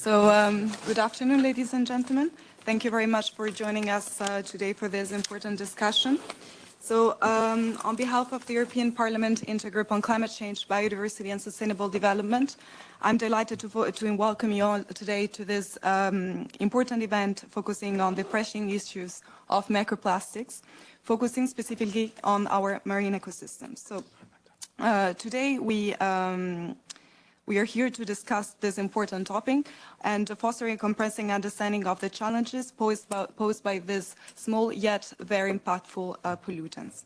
Good afternoon, ladies and gentlemen. Thank you very much for joining us today for this important discussion. On behalf of the European Parliament Intergroup on Climate Change, Biodiversity and Sustainable Development, I'm delighted to welcome you all today to this important event focusing on the pressing issues of microplastics, focusing specifically on our marine ecosystems. Today we are here to discuss this important topic and fostering a comprehensive understanding of the challenges posed by these small yet very impactful pollutants.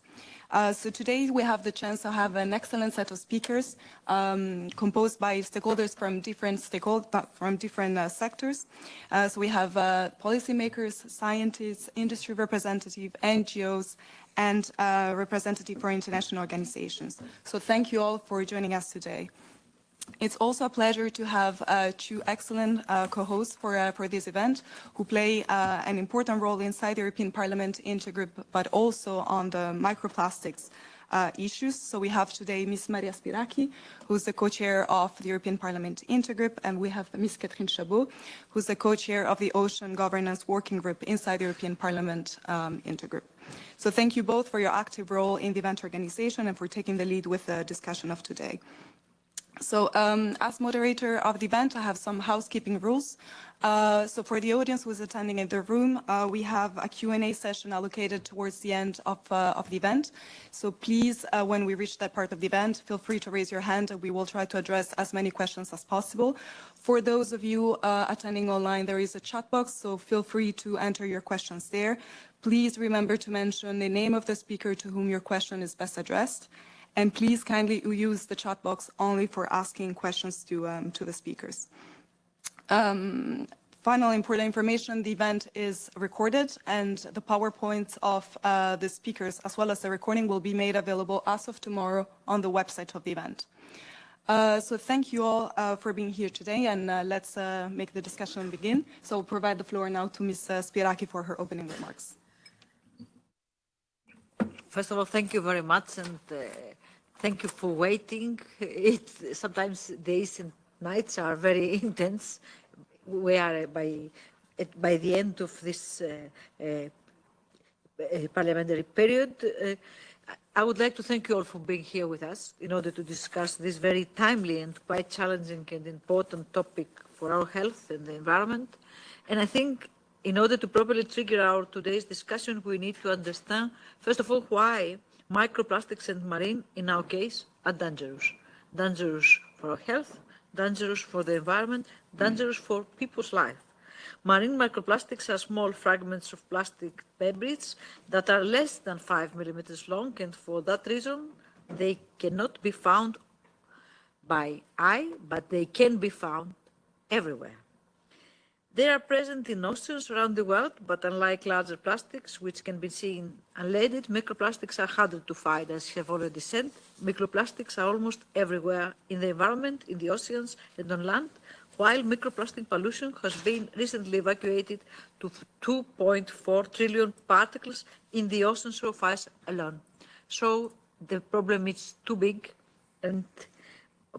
Today we have the chance to have an excellent set of speakers composed by stakeholders from different sectors. We have policymakers, scientists, industry representatives, NGOs, and representatives for international organizations. So thank you all for joining us today. It's also a pleasure to have two excellent co-hosts for this event who play an important role inside the European Parliament Intergroup, but also on the microplastics issues. So we have today Ms. Maria Spyraki, who's the co-chair of the European Parliament Intergroup, and we have Ms. Chabaud, who's the co-chair of the Ocean Governance Working Group inside the European Parliament Intergroup. So thank you both for your active role in the event organization and for taking the lead with the discussion of today. So as moderator of the event, I have some housekeeping rules. So for the audience who is attending in the room, we have a Q&A session allocated towards the end of the event. So please, when we reach that part of the event, feel free to raise your hand and we will try to address as many questions as possible. For those of you attending online, there is a chat box, so feel free to enter your questions there. Please remember to mention the name of the speaker to whom your question is best addressed. And please kindly use the chat box only for asking questions to the speakers. Final important information, the event is recorded and the PowerPoints of the speakers as well as the recording will be made available as of tomorrow on the website of the event. So thank you all for being here today and let's make the discussion begin. So I'll provide the floor now to Ms. Spyraki for her opening remarks. First of all, thank you very much and thank you for waiting. Sometimes days and nights are very intense. We are by the end of this parliamentary period. I would like to thank you all for being here with us in order to discuss this very timely and quite challenging and important topic for our health and the environment. And I think in order to properly trigger our today's discussion, we need to understand, first of all, why microplastics and marine, in our case, are dangerous. Dangerous for our health, dangerous for the environment, dangerous for people's life. Marine microplastics are small fragments of plastic debris that are less than 5 millimeters long, and for that reason, they cannot be found by eye, but they can be found everywhere. They are present in oceans around the world, but unlike larger plastics, which can be seen unleaded, microplastics are harder to find, as I have already said. Microplastics are almost everywhere in the environment, in the oceans and on land, while microplastic pollution has been recently evacuated to 2.4 trillion particles in the ocean surface alone. So the problem is too big, and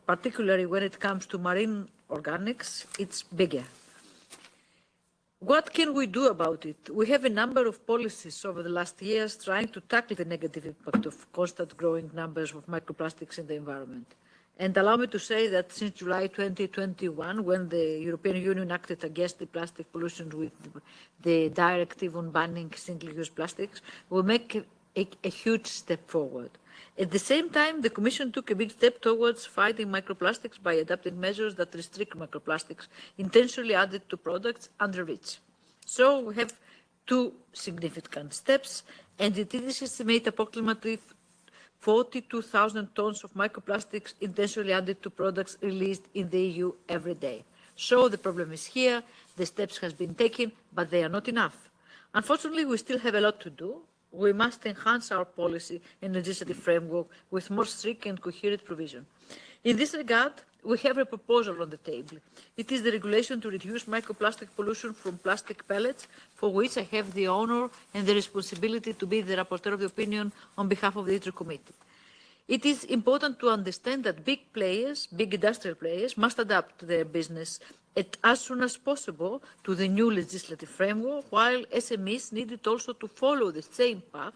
particularly when it comes to marine organics, it's bigger. What can we do about it? We have a number of policies over the last years trying to tackle the negative impact of constant growing numbers of microplastics in the environment. And allow me to say that since July 2021, when the European Union acted against the plastic pollution with the directive on banning single-use plastics, we make a huge step forward. At the same time, the Commission took a big step towards fighting microplastics by adopting measures that restrict microplastics intentionally added to products under REACH. So we have two significant steps, and it is estimated approximately 42,000 tons of microplastics intentionally added to products released in the EU every day. So the problem is here, the steps have been taken, but they are not enough. Unfortunately, we still have a lot to do. We must enhance our policy and legislative framework with more strict and coherent provision. In this regard, we have a proposal on the table. It is the regulation to reduce microplastic pollution from plastic pellets, for which I have the honor and the responsibility to be the rapporteur of the opinion on behalf of the ITRE committee. It is important to understand that big players, big industrial players, must adapt their business as soon as possible to the new legislative framework, while SMEs needed also to follow the same path,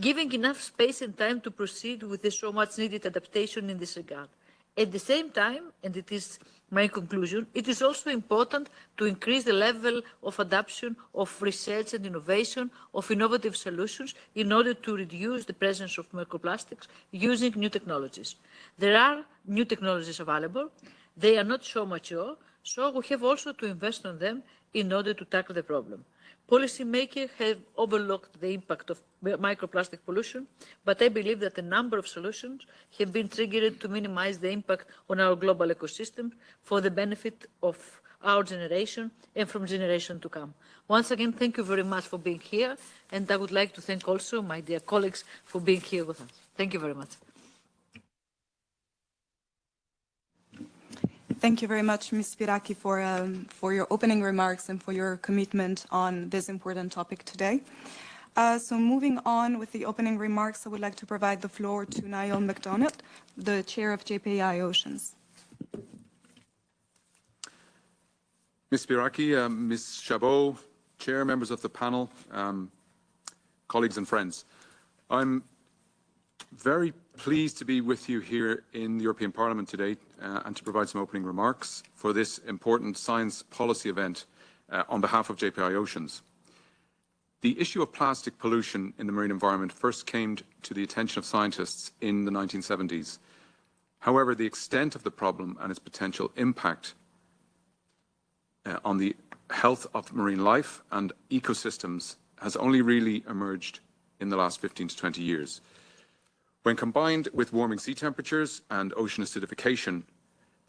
giving enough space and time to proceed with the so much needed adaptation in this regard. At the same time, and it is my conclusion, it is also important to increase the level of adoption of research and innovation of innovative solutions in order to reduce the presence of microplastics using new technologies. There are new technologies available. They are not so mature, so we have also to invest on them in order to tackle the problem. Policymakers have overlooked the impact of microplastic pollution, but I believe that a number of solutions have been triggered to minimize the impact on our global ecosystem for the benefit of our generation and from generation to come. Once again, thank you very much for being here, and I would like to thank also my dear colleagues for being here with us. Thank you very much. Thank you very much, Ms. Spyraki, for your opening remarks and for your commitment on this important topic today. So moving on with the opening remarks, I would like to provide the floor to Niall MacDonald, the chair of JPI Oceans. Ms. Spyraki, Ms. Chabaud, chair, members of the panel, colleagues and friends. I'm very pleased to be with you here in the European Parliament today and to provide some opening remarks for this important science policy event on behalf of JPI Oceans. The issue of plastic pollution in the marine environment first came to the attention of scientists in the 1970s. However, the extent of the problem and its potential impact on the health of marine life and ecosystems has only really emerged in the last 15 to 20 years. When combined with warming sea temperatures and ocean acidification,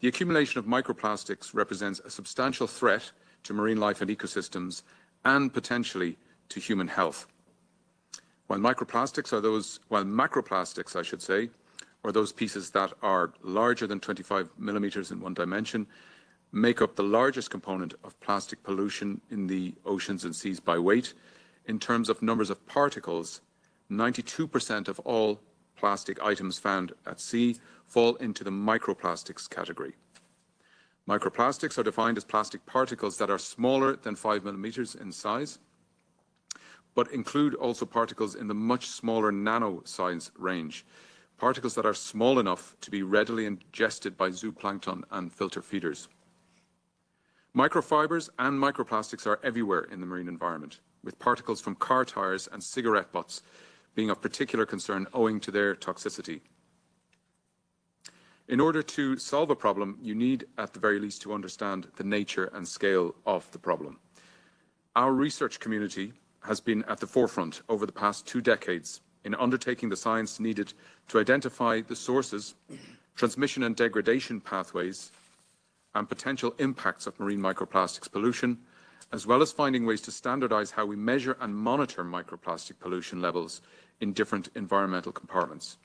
the accumulation of microplastics represents a substantial threat to marine life and ecosystems and potentially to human health. While macroplastics, I should say, or those pieces that are larger than 25 millimeters in one dimension, make up the largest component of plastic pollution in the oceans and seas by weight. In terms of numbers of particles, 92% of all plastic items found at sea fall into the microplastics category. Microplastics are defined as plastic particles that are smaller than 5 millimeters in size, but include also particles in the much smaller nano size range, particles that are small enough to be readily ingested by zooplankton and filter feeders. Microfibers and microplastics are everywhere in the marine environment, with particles from car tires and cigarette butts being of particular concern owing to their toxicity. In order to solve a problem, you need, at the very least, to understand the nature and scale of the problem. Our research community has been at the forefront over the past 2 decades in undertaking the science needed to identify the sources, transmission and degradation pathways, and potential impacts of marine microplastics pollution, as well as finding ways to standardize how we measure and monitor microplastic pollution levels in different environmental compartments.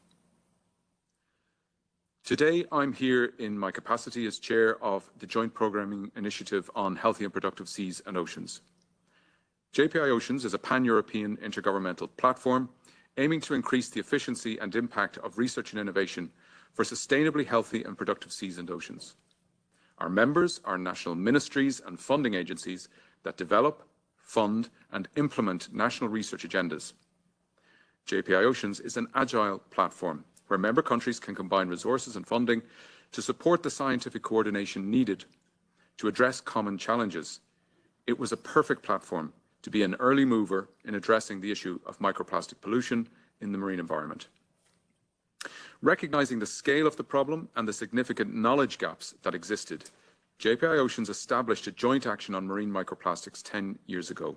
Today, I'm here in my capacity as chair of the Joint Programming Initiative on Healthy and Productive Seas and Oceans. JPI Oceans is a pan-European intergovernmental platform aiming to increase the efficiency and impact of research and innovation for sustainably healthy and productive seas and oceans. Our members are national ministries and funding agencies that develop, fund, and implement national research agendas. JPI Oceans is an agile platform where member countries can combine resources and funding to support the scientific coordination needed to address common challenges. It was a perfect platform to be an early mover in addressing the issue of microplastic pollution in the marine environment. Recognizing the scale of the problem and the significant knowledge gaps that existed, JPI Oceans established a joint action on marine microplastics 10 years ago.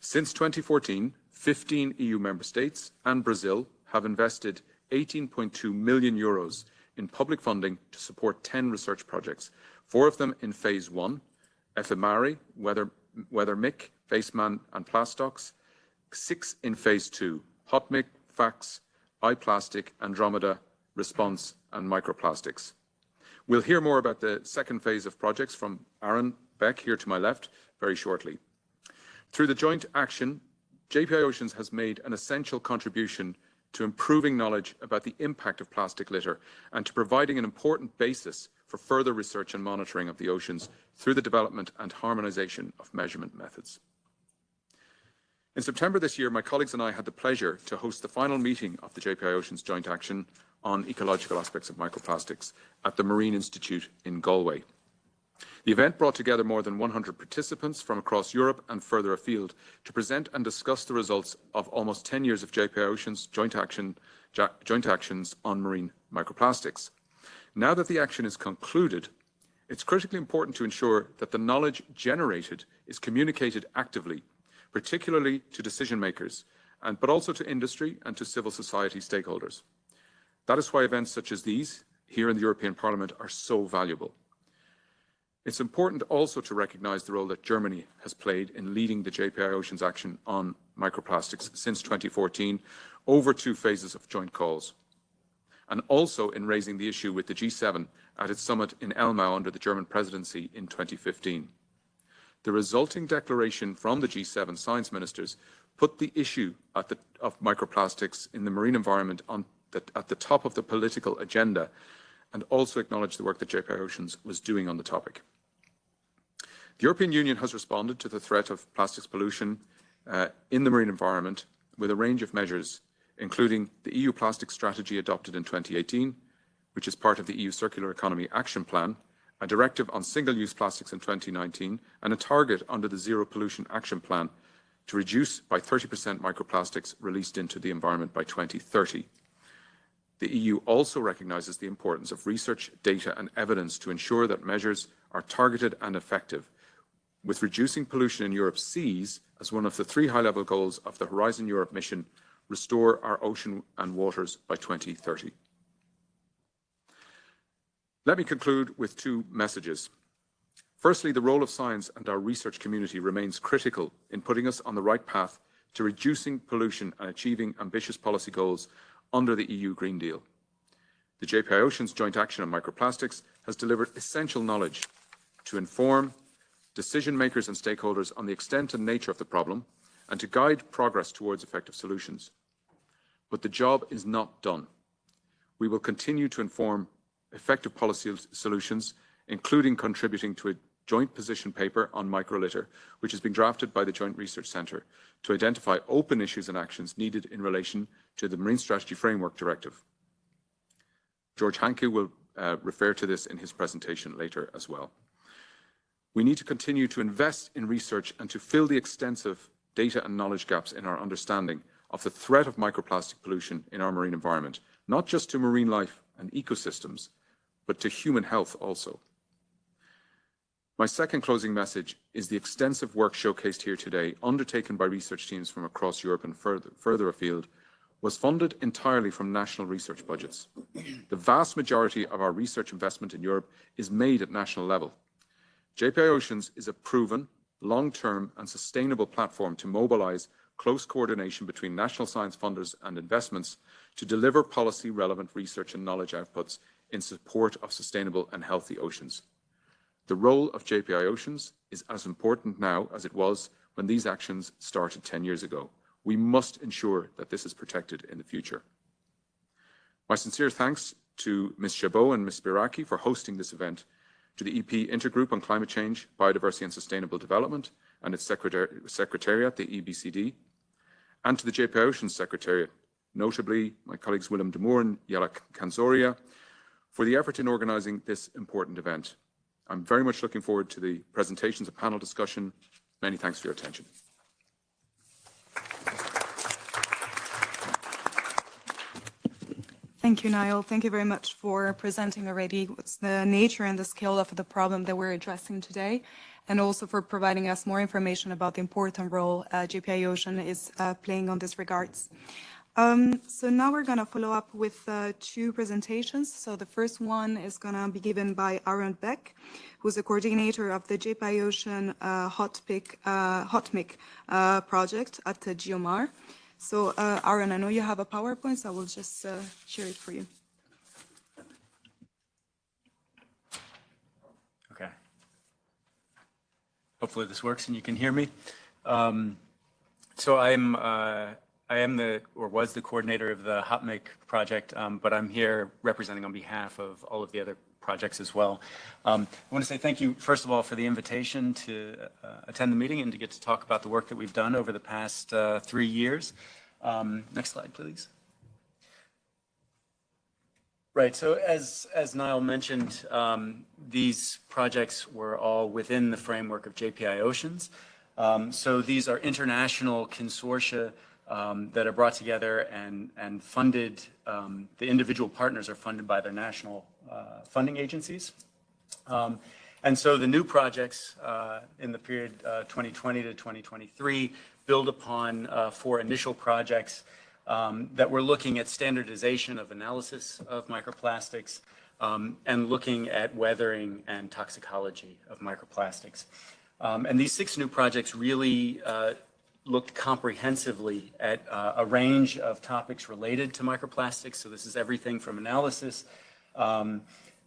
Since 2014, 15 EU member states and Brazil have invested 18.2 million euros in public funding to support 10 research projects, 4 of them in phase 1, Ephemari, WeatherMic, Faceman and Plastox, 6 in phase 2, HotMic, Fax, iPlastic, Andromeda, Response and Microplastics. We'll hear more about the second phase of projects from Aaron Beck, here to my left, very shortly. Through the joint action, JPI Oceans has made an essential contribution to improving knowledge about the impact of plastic litter and to providing an important basis for further research and monitoring of the oceans through the development and harmonisation of measurement methods. In September this year, my colleagues and I had the pleasure to host the final meeting of the JPI Oceans Joint Action on Ecological Aspects of Microplastics at the Marine Institute in Galway. The event brought together more than 100 participants from across Europe and further afield to present and discuss the results of almost 10 years of JPI Oceans joint actions on marine microplastics. Now that the action is concluded, it's critically important to ensure that the knowledge generated is communicated actively, particularly to decision makers, but also to industry and to civil society stakeholders. That is why events such as these here in the European Parliament are so valuable. It's important also to recognise the role that Germany has played in leading the JPI Oceans action on microplastics since 2014 over 2 phases of joint calls, and also in raising the issue with the G7 at its summit in Elmau under the German presidency in 2015. The resulting declaration from the G7 science ministers put the issue of microplastics in the marine environment at the top of the political agenda, and also acknowledged the work that JPI Oceans was doing on the topic. The European Union has responded to the threat of plastics pollution in the marine environment with a range of measures, including the EU Plastic Strategy adopted in 2018, which is part of the EU Circular Economy Action Plan, a directive on single-use plastics in 2019, and a target under the Zero Pollution Action Plan to reduce by 30% microplastics released into the environment by 2030. The EU also recognises the importance of research, data and evidence to ensure that measures are targeted and effective, with reducing pollution in Europe's seas as one of the 3 high-level goals of the Horizon Europe mission, restore our ocean and waters by 2030. Let me conclude with 2 messages. Firstly, the role of science and our research community remains critical in putting us on the right path to reducing pollution and achieving ambitious policy goals under the EU Green Deal. The JPI Oceans Joint Action on Microplastics has delivered essential knowledge to inform decision makers and stakeholders on the extent and nature of the problem and to guide progress towards effective solutions. But the job is not done. We will continue to inform effective policy solutions, including contributing to a joint position paper on microlitter, which is being drafted by the Joint Research Centre to identify open issues and actions needed in relation to the Marine Strategy Framework Directive. George Hanke will refer to this in his presentation later as well. We need to continue to invest in research and to fill the extensive data and knowledge gaps in our understanding of the threat of microplastic pollution in our marine environment, not just to marine life and ecosystems, but to human health also. My second closing message is the extensive work showcased here today, undertaken by research teams from across Europe and further afield, was funded entirely from national research budgets. The vast majority of our research investment in Europe is made at national level. JPI Oceans is a proven, long-term and sustainable platform to mobilise close coordination between national science funders and investments to deliver policy-relevant research and knowledge outputs in support of sustainable and healthy oceans. The role of JPI Oceans is as important now as it was when these actions started 10 years ago. We must ensure that this is protected in the future. My sincere thanks to Ms. Chabaud and Ms. Spyraki for hosting this event, to the EP Intergroup on Climate Change, Biodiversity and Sustainable Development and its Secretariat, the EBCD, and to the JPI Oceans Secretariat, notably my colleagues Willem de Moor and Jelle Kanzoria, for the effort in organising this important event. I'm very much looking forward to the presentations and panel discussion. Many thanks for your attention. Thank you, Niall. Thank you very much for presenting already what's the nature and the scale of the problem that we're addressing today, and also for providing us more information about the important role JPI Ocean is playing on this regards. So now we're going to follow up with 2 presentations. So the first one is going to be given by Aaron Beck, who's the coordinator of the JPI Ocean HOTMIC project at GeoMar. So Aaron, I know you have a PowerPoint, so I will just share it for you. Okay. Hopefully this works and you can hear me. So I'm I am or was the coordinator of the HotMake project, but I'm here representing on behalf of all of the other projects as well. I want to say thank you, first of all, for the invitation to attend the meeting and to get to talk about the work that we've done over the past 3 years. Next slide, please. Right, so as Niall mentioned, these projects were all within the framework of JPI Oceans. So these are international consortia that are brought together and funded. The individual partners are funded by their national funding agencies. And so the new projects in the period 2020 to 2023 build upon 4 initial projects that were looking at standardization of analysis of microplastics and looking at weathering and toxicology of microplastics. And these 6 new projects really looked comprehensively at a range of topics related to microplastics. So this is everything from analysis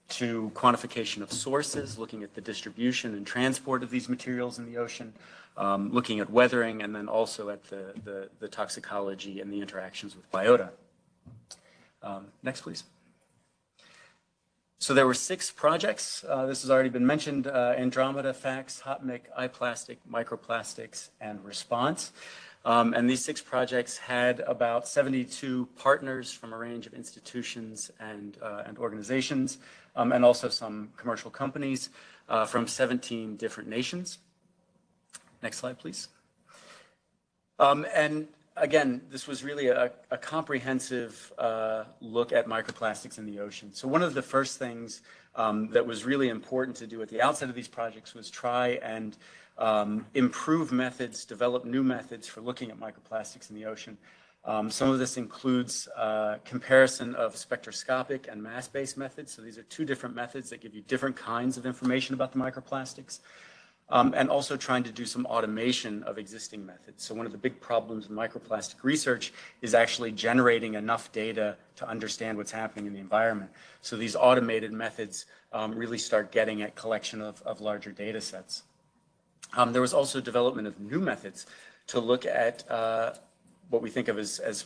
to quantification of sources, looking at the distribution and transport of these materials in the ocean, looking at weathering, and then also at the toxicology and the interactions with biota. Next, please. So there were 6 projects. This has already been mentioned: Andromeda, FACS, HotMake, iPlastic, Microplastics, and Response. And these 6 projects had about 72 partners from a range of institutions and organizations, and also some commercial companies from 17 different nations. Next slide, please. And again, this was really a comprehensive look at microplastics in the ocean. So one of the first things that was really important to do at the outset of these projects was try and improve methods, develop new methods for looking at microplastics in the ocean. Some of this includes comparison of spectroscopic and mass-based methods. So these are 2 different methods that give you different kinds of information about the microplastics. And also trying to do some automation of existing methods. So one of the big problems in microplastic research is actually generating enough data to understand what's happening in the environment. So these automated methods really start getting at collection of larger data sets. There was also development of new methods to look at what we think of as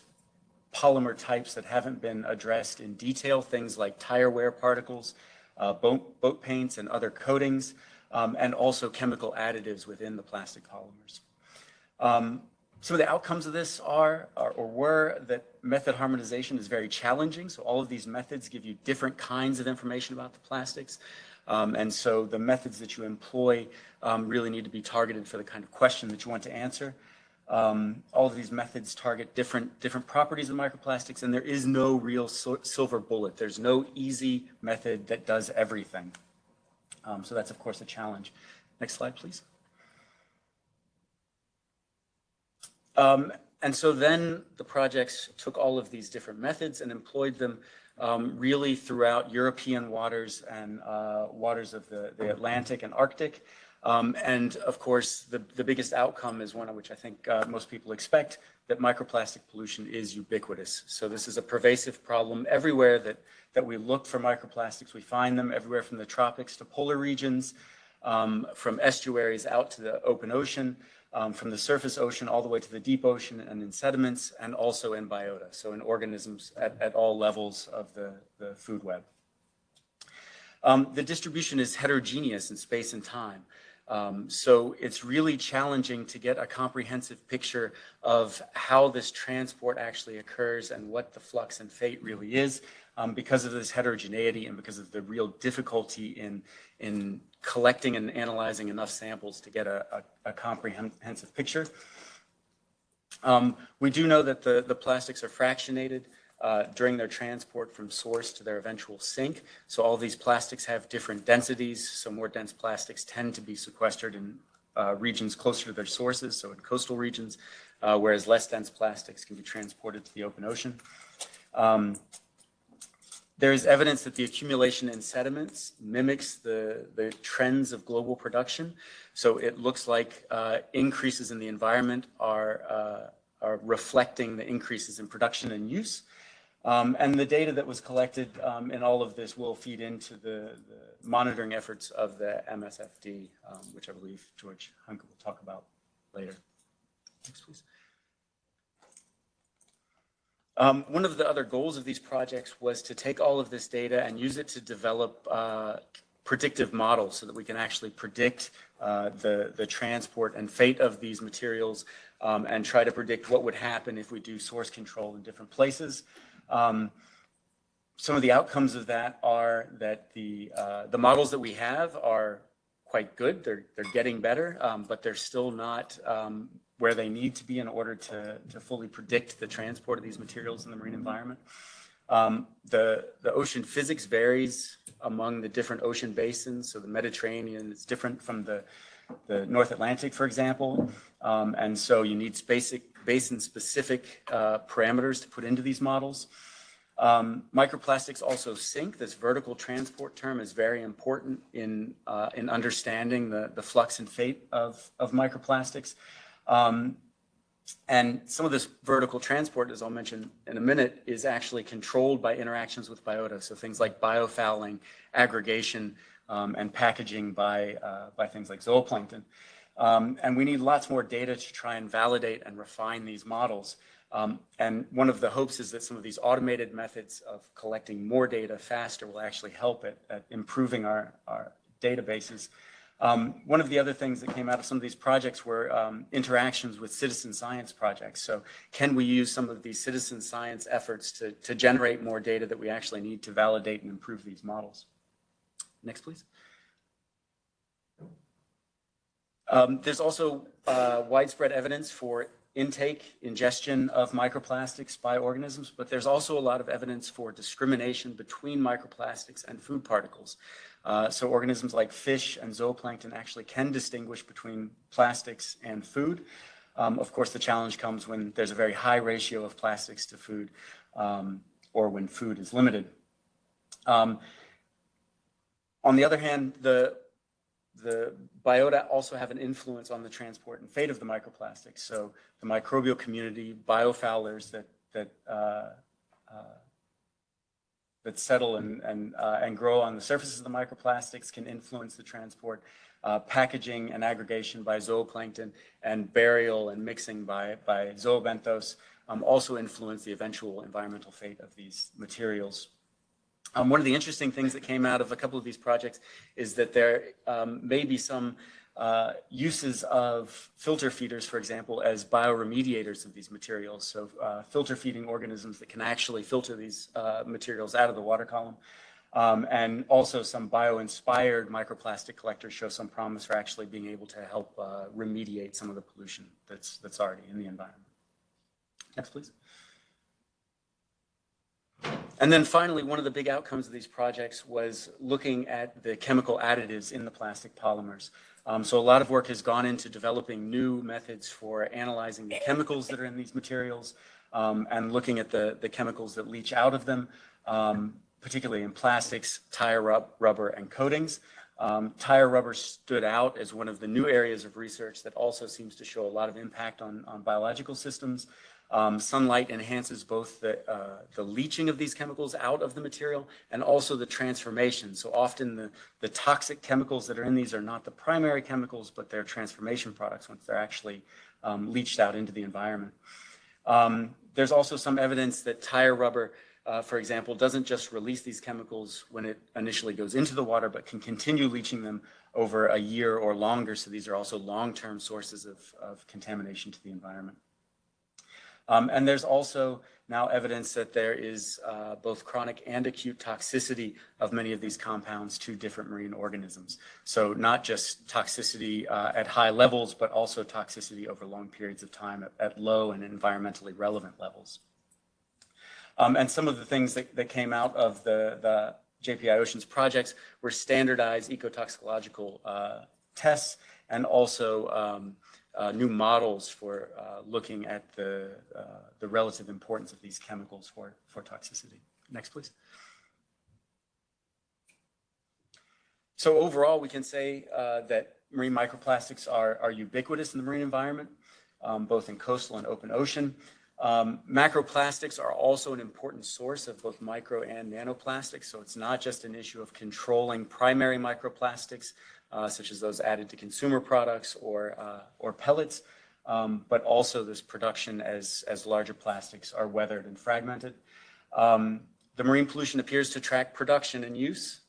polymer types that haven't been addressed in detail, things like tire wear particles, boat paints, and other coatings. And also chemical additives within the plastic polymers. Some of the outcomes of this were that method harmonization is very challenging. So all of these methods give you different kinds of information about the plastics. And so the methods that you employ really need to be targeted for the kind of question that you want to answer. All of these methods target different properties of microplastics, and there is no real silver bullet. There's no easy method that does everything. So that's, of course, a challenge. Next slide, please. And so then the projects took all of these different methods and employed them really throughout European waters and waters of the Atlantic and Arctic. And of course, the biggest outcome is one of which I think most people expect, that microplastic pollution is ubiquitous. So this is a pervasive problem everywhere that we look for microplastics. We find them everywhere from the tropics to polar regions, from estuaries out to the open ocean, from the surface ocean all the way to the deep ocean, and in sediments, and also in biota, so in organisms at all levels of the food web. The distribution is heterogeneous in space and time. So it's really challenging to get a comprehensive picture of how this transport actually occurs and what the flux and fate really is, because of this heterogeneity and because of the real difficulty in collecting and analyzing enough samples to get a comprehensive picture. We do know that the plastics are fractionated during their transport from source to their eventual sink. So all these plastics have different densities. So more dense plastics tend to be sequestered in regions closer to their sources, so in coastal regions, whereas less dense plastics can be transported to the open ocean. There is evidence that the accumulation in sediments mimics the trends of global production. So it looks like increases in the environment are reflecting the increases in production and use. And the data that was collected in all of this will feed into the monitoring efforts of the MSFD, which I believe George Hunke will talk about later. Next, please. One of the other goals of these projects was to take all of this data and use it to develop predictive models so that we can actually predict the transport and fate of these materials and try to predict what would happen if we do source control in different places. Some of the outcomes of that are that the models that we have are quite good. They're getting better, but they're still not where they need to be in order to fully predict the transport of these materials in the marine environment. The ocean physics varies among the different ocean basins. So the Mediterranean is different from the North Atlantic, for example. And so you need basin-specific parameters to put into these models. Microplastics also sink. This vertical transport term is very important in understanding the flux and fate of microplastics. And some of this vertical transport, as I'll mention in a minute, is actually controlled by interactions with biota. So things like biofouling, aggregation, and packaging by things like zooplankton. And we need lots more data to try and validate and refine these models. And one of the hopes is that some of these automated methods of collecting more data faster will actually help at improving our databases. One of the other things that came out of some of these projects were interactions with citizen science projects. So can we use some of these citizen science efforts to generate more data that we actually need to validate and improve these models? Next, please. There's also widespread evidence for ingestion of microplastics by organisms, but there's also a lot of evidence for discrimination between microplastics and food particles. So organisms like fish and zooplankton actually can distinguish between plastics and food. Of course, the challenge comes when there's a very high ratio of plastics to food or when food is limited. On the other hand, the biota also have an influence on the transport and fate of the microplastics. So the microbial community, biofoulers that settle and grow on the surfaces of the microplastics can influence the transport. Packaging and aggregation by zooplankton and burial and mixing by zoobenthos also influence the eventual environmental fate of these materials. One of the interesting things that came out of a couple of these projects is that there may be some uses of filter feeders, for example, as bioremediators of these materials. So filter feeding organisms that can actually filter these materials out of the water column. And also some bio-inspired microplastic collectors show some promise for actually being able to help remediate some of the pollution that's already in the environment. Next, please. And then finally, one of the big outcomes of these projects was looking at the chemical additives in the plastic polymers. So a lot of work has gone into developing new methods for analyzing the chemicals that are in these materials and looking at the chemicals that leach out of them, particularly in plastics, tire rubber, and coatings. Tire rubber stood out as one of the new areas of research that also seems to show a lot of impact on biological systems. Sunlight enhances both the leaching of these chemicals out of the material and also the transformation. So often the toxic chemicals that are in these are not the primary chemicals, but they're transformation products once they're actually leached out into the environment. There's also some evidence that tire rubber, for example, doesn't just release these chemicals when it initially goes into the water, but can continue leaching them over a year or longer. So these are also long-term sources of contamination to the environment. And there's also now evidence that there is both chronic and acute toxicity of many of these compounds to different marine organisms. So not just toxicity at high levels, but also toxicity over long periods of time at low and environmentally relevant levels. And some of the things that came out of the JPI Oceans projects were standardized ecotoxicological tests and also new models for looking at the relative importance of these chemicals for toxicity. Next, please. So overall, we can say that marine microplastics are ubiquitous in the marine environment, both in coastal and open ocean. Macroplastics are also an important source of both micro and nanoplastics. So it's not just an issue of controlling primary microplastics, such as those added to consumer products or pellets, but also this production as larger plastics are weathered and fragmented. The marine pollution appears to track production and use,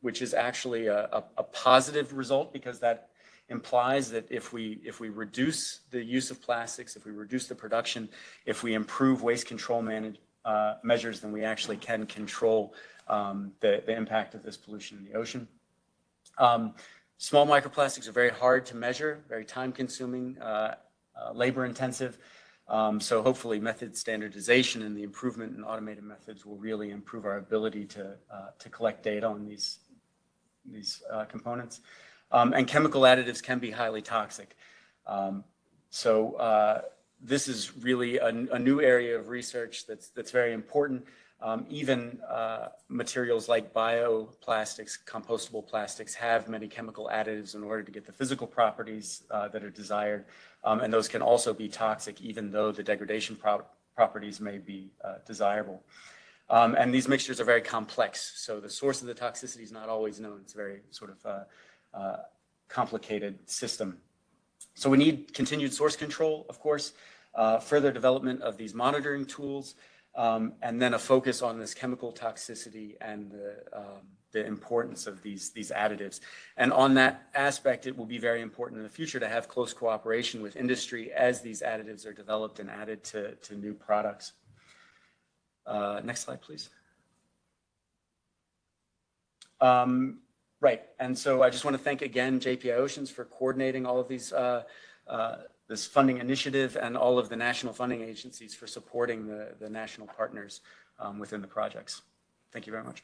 which is actually a positive result, because that implies that if we reduce the use of plastics, if we reduce the production, if we improve waste control measures, then we actually can control the impact of this pollution in the ocean. Small microplastics are very hard to measure, very time-consuming, labor-intensive. So hopefully method standardization and the improvement in automated methods will really improve our ability to collect data on these components. And chemical additives can be highly toxic. This is really a new area of research that's very important. Even materials like bioplastics, compostable plastics, have many chemical additives in order to get the physical properties that are desired. And those can also be toxic, even though the degradation properties may be desirable. And these mixtures are very complex. So the source of the toxicity is not always known. It's a very sort of complicated system. So we need continued source control, of course, further development of these monitoring tools, and then a focus on this chemical toxicity and the importance of these additives. And on that aspect, it will be very important in the future to have close cooperation with industry as these additives are developed and added to new products. Next slide, please. Right, and so I just want to thank again JPI Oceans for coordinating all of these this funding initiative, and all of the national funding agencies for supporting the national partners within the projects. Thank you very much.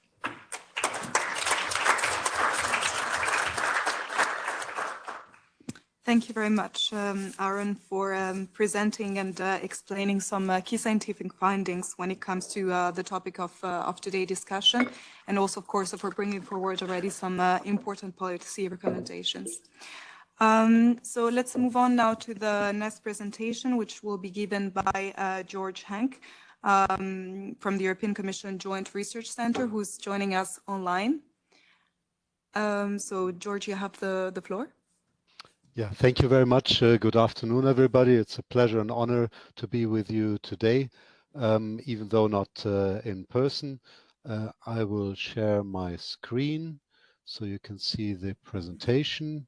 Thank you very much, Aaron, for presenting and explaining some key scientific findings when it comes to the topic of today's discussion, and also, of course, for bringing forward already some important policy recommendations. So let's move on now to the next presentation, which will be given by George Hank from the European Commission Joint Research Center, who's joining us online. So George, you have the floor. Yeah, thank you very much. Good afternoon, everybody. It's a pleasure and honor to be with you today, even though not in person. I will share my screen so you can see the presentation,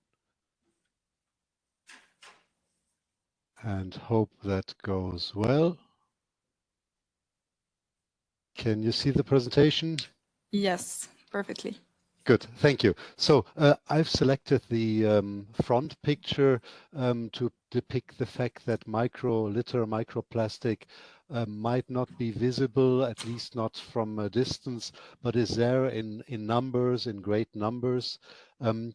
and hope that goes well. Can you see the presentation? Yes, perfectly. Good, thank you. So I've selected the front picture to depict the fact that microplastic might not be visible, at least not from a distance, but is there in numbers, in great numbers. And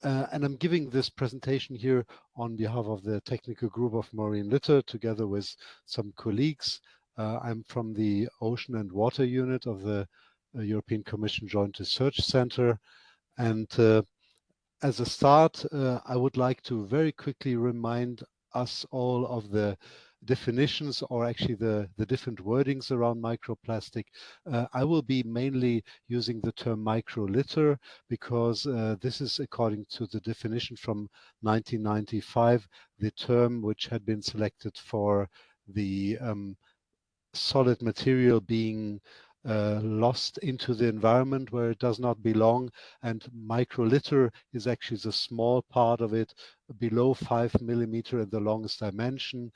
I'm giving this presentation here on behalf of the technical group of marine litter, together with some colleagues. I'm from the Ocean and Water Unit of the European Commission Joint Research Center. And as a start, I would like to very quickly remind us all of the definitions, or actually the different wordings around microplastic. I will be mainly using the term microlitter because this is according to the definition from 1995, the term which had been selected for the solid material being lost into the environment where it does not belong, and microlitter is actually the small part of it, below 5 millimeter in the longest dimension.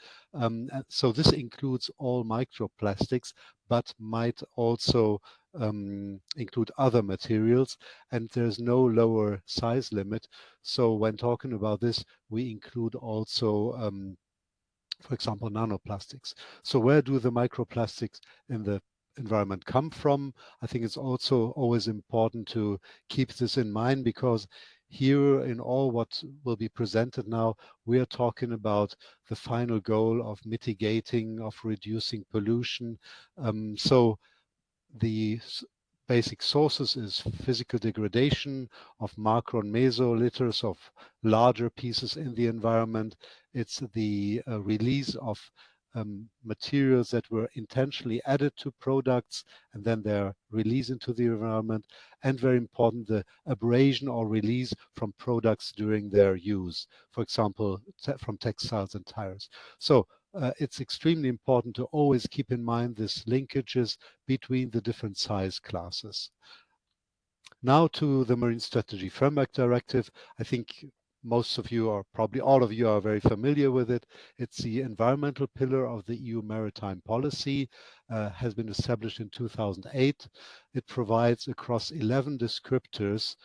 So this includes all microplastics, but might also include other materials, and there's no lower size limit. So when talking about this, we include also for example, nanoplastics. So where do the microplastics in the environment come from? I think it's also always important to keep this in mind, because here in all what will be presented now, we are talking about the final goal of mitigating, of reducing pollution. So the basic sources is physical degradation of macro and meso litters of larger pieces in the environment. It's the release of materials that were intentionally added to products and then they're released into the environment, and very important, the abrasion or release from products during their use, for example, from textiles and tires. So it's extremely important to always keep in mind these linkages between the different size classes. Now to the Marine Strategy Framework Directive. I think most of you, or probably all of you, are very familiar with it. It's the environmental pillar of the EU maritime policy, has been established in 2008. It provides across 11 descriptors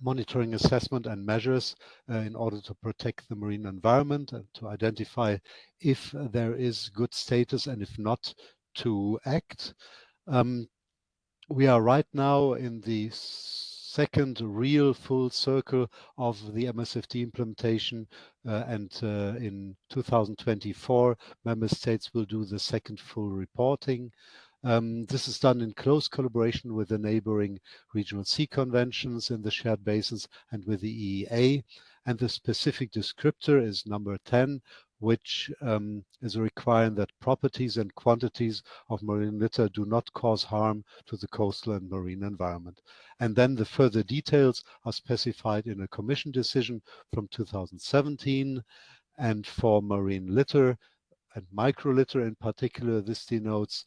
monitoring, assessment and measures in order to protect the marine environment and to identify if there is good status and if not, to act. We are right now in the second real full circle of the MSFT implementation, and in 2024, member states will do the second full reporting. This is done in close collaboration with the neighboring regional sea conventions in the shared basins and with the EEA. And the specific descriptor is number 10, which is requiring that properties and quantities of marine litter do not cause harm to the coastal and marine environment. And then the further details are specified in a Commission decision from 2017. And for marine litter and microlitter in particular, this denotes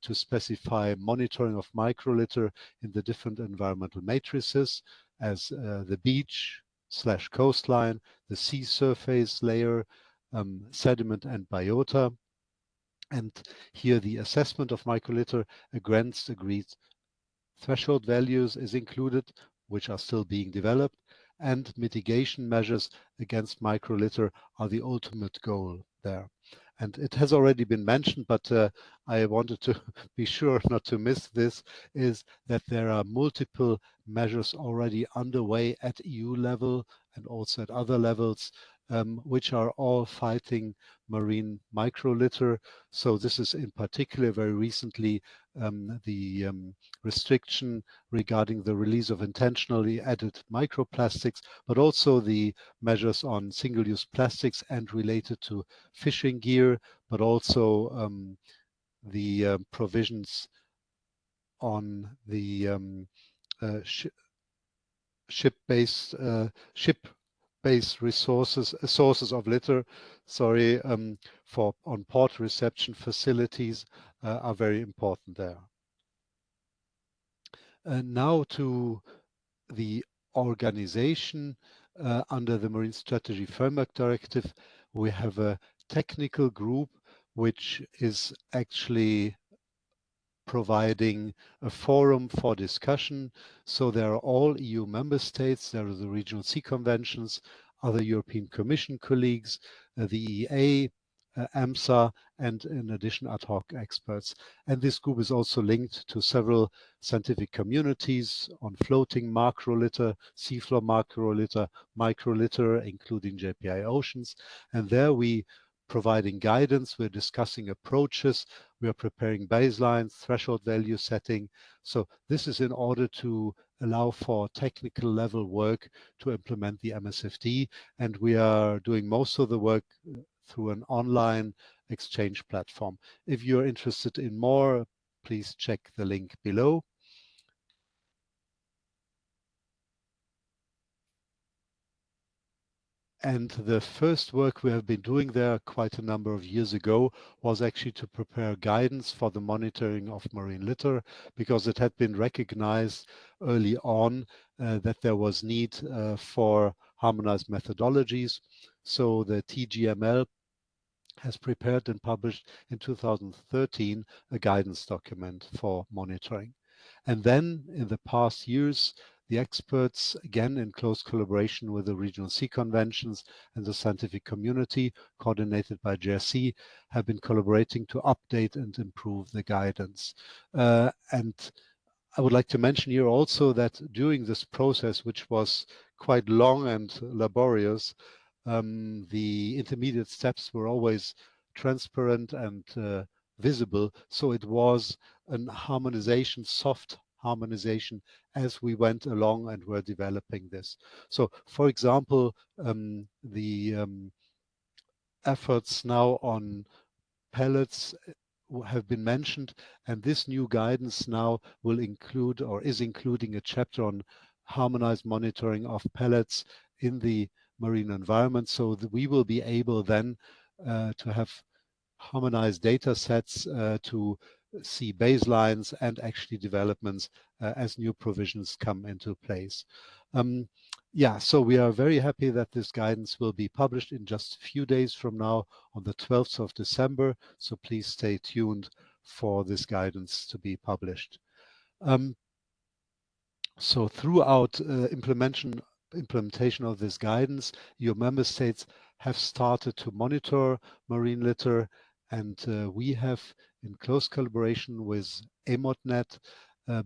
to specify monitoring of microlitter in the different environmental matrices as the beach / coastline, the sea surface layer, sediment and biota. And here the assessment of microlitter against agreed threshold values is included, which are still being developed, and mitigation measures against microlitter are the ultimate goal there. And it has already been mentioned, but I wanted to be sure not to miss this, is that there are multiple measures already underway at EU level and also at other levels, which are all fighting marine microlitter. So this is in particular very recently the restriction regarding the release of intentionally added microplastics, but also the measures on single-use plastics and related to fishing gear, but also the provisions on the ship-based sources of litter, for on port reception facilities are very important there. Now to the organization under the Marine Strategy Framework Directive. We have a technical group which is actually providing a forum for discussion. So there are all EU member states, there are the regional sea conventions, other European Commission colleagues, the EEA, EMSA, and in addition ad hoc experts. And this group is also linked to several scientific communities on floating macrolitter, seafloor macrolitter, microlitter, including JPI Oceans. And there we providing guidance, we're discussing approaches, we are preparing baselines, threshold value setting. So this is in order to allow for technical level work to implement the MSFD. And we are doing most of the work through an online exchange platform. If you're interested in more, please check the link below. And the first work we have been doing there quite a number of years ago was actually to prepare guidance for the monitoring of marine litter, because it had been recognized early on that there was need for harmonized methodologies. So the TGML has prepared and published in 2013 a guidance document for monitoring. And then in the past years, the experts, again in close collaboration with the regional sea conventions and the scientific community, coordinated by JRC, have been collaborating to update and improve the guidance. And I would like to mention here also that during this process, which was quite long and laborious, the intermediate steps were always transparent and visible. So it was an harmonization, soft harmonization as we went along and were developing this. So for example, the efforts now on pellets have been mentioned, and this new guidance now will include or is including a chapter on harmonized monitoring of pellets in the marine environment, so that we will be able then to have harmonized data sets to see baselines and actually developments as new provisions come into place. Yeah, so we are very happy that this guidance will be published in just a few days from now on the 12th of December. So please stay tuned for this guidance to be published. So throughout implementation of this guidance, your member states have started to monitor marine litter, and we have, in close collaboration with EMODnet,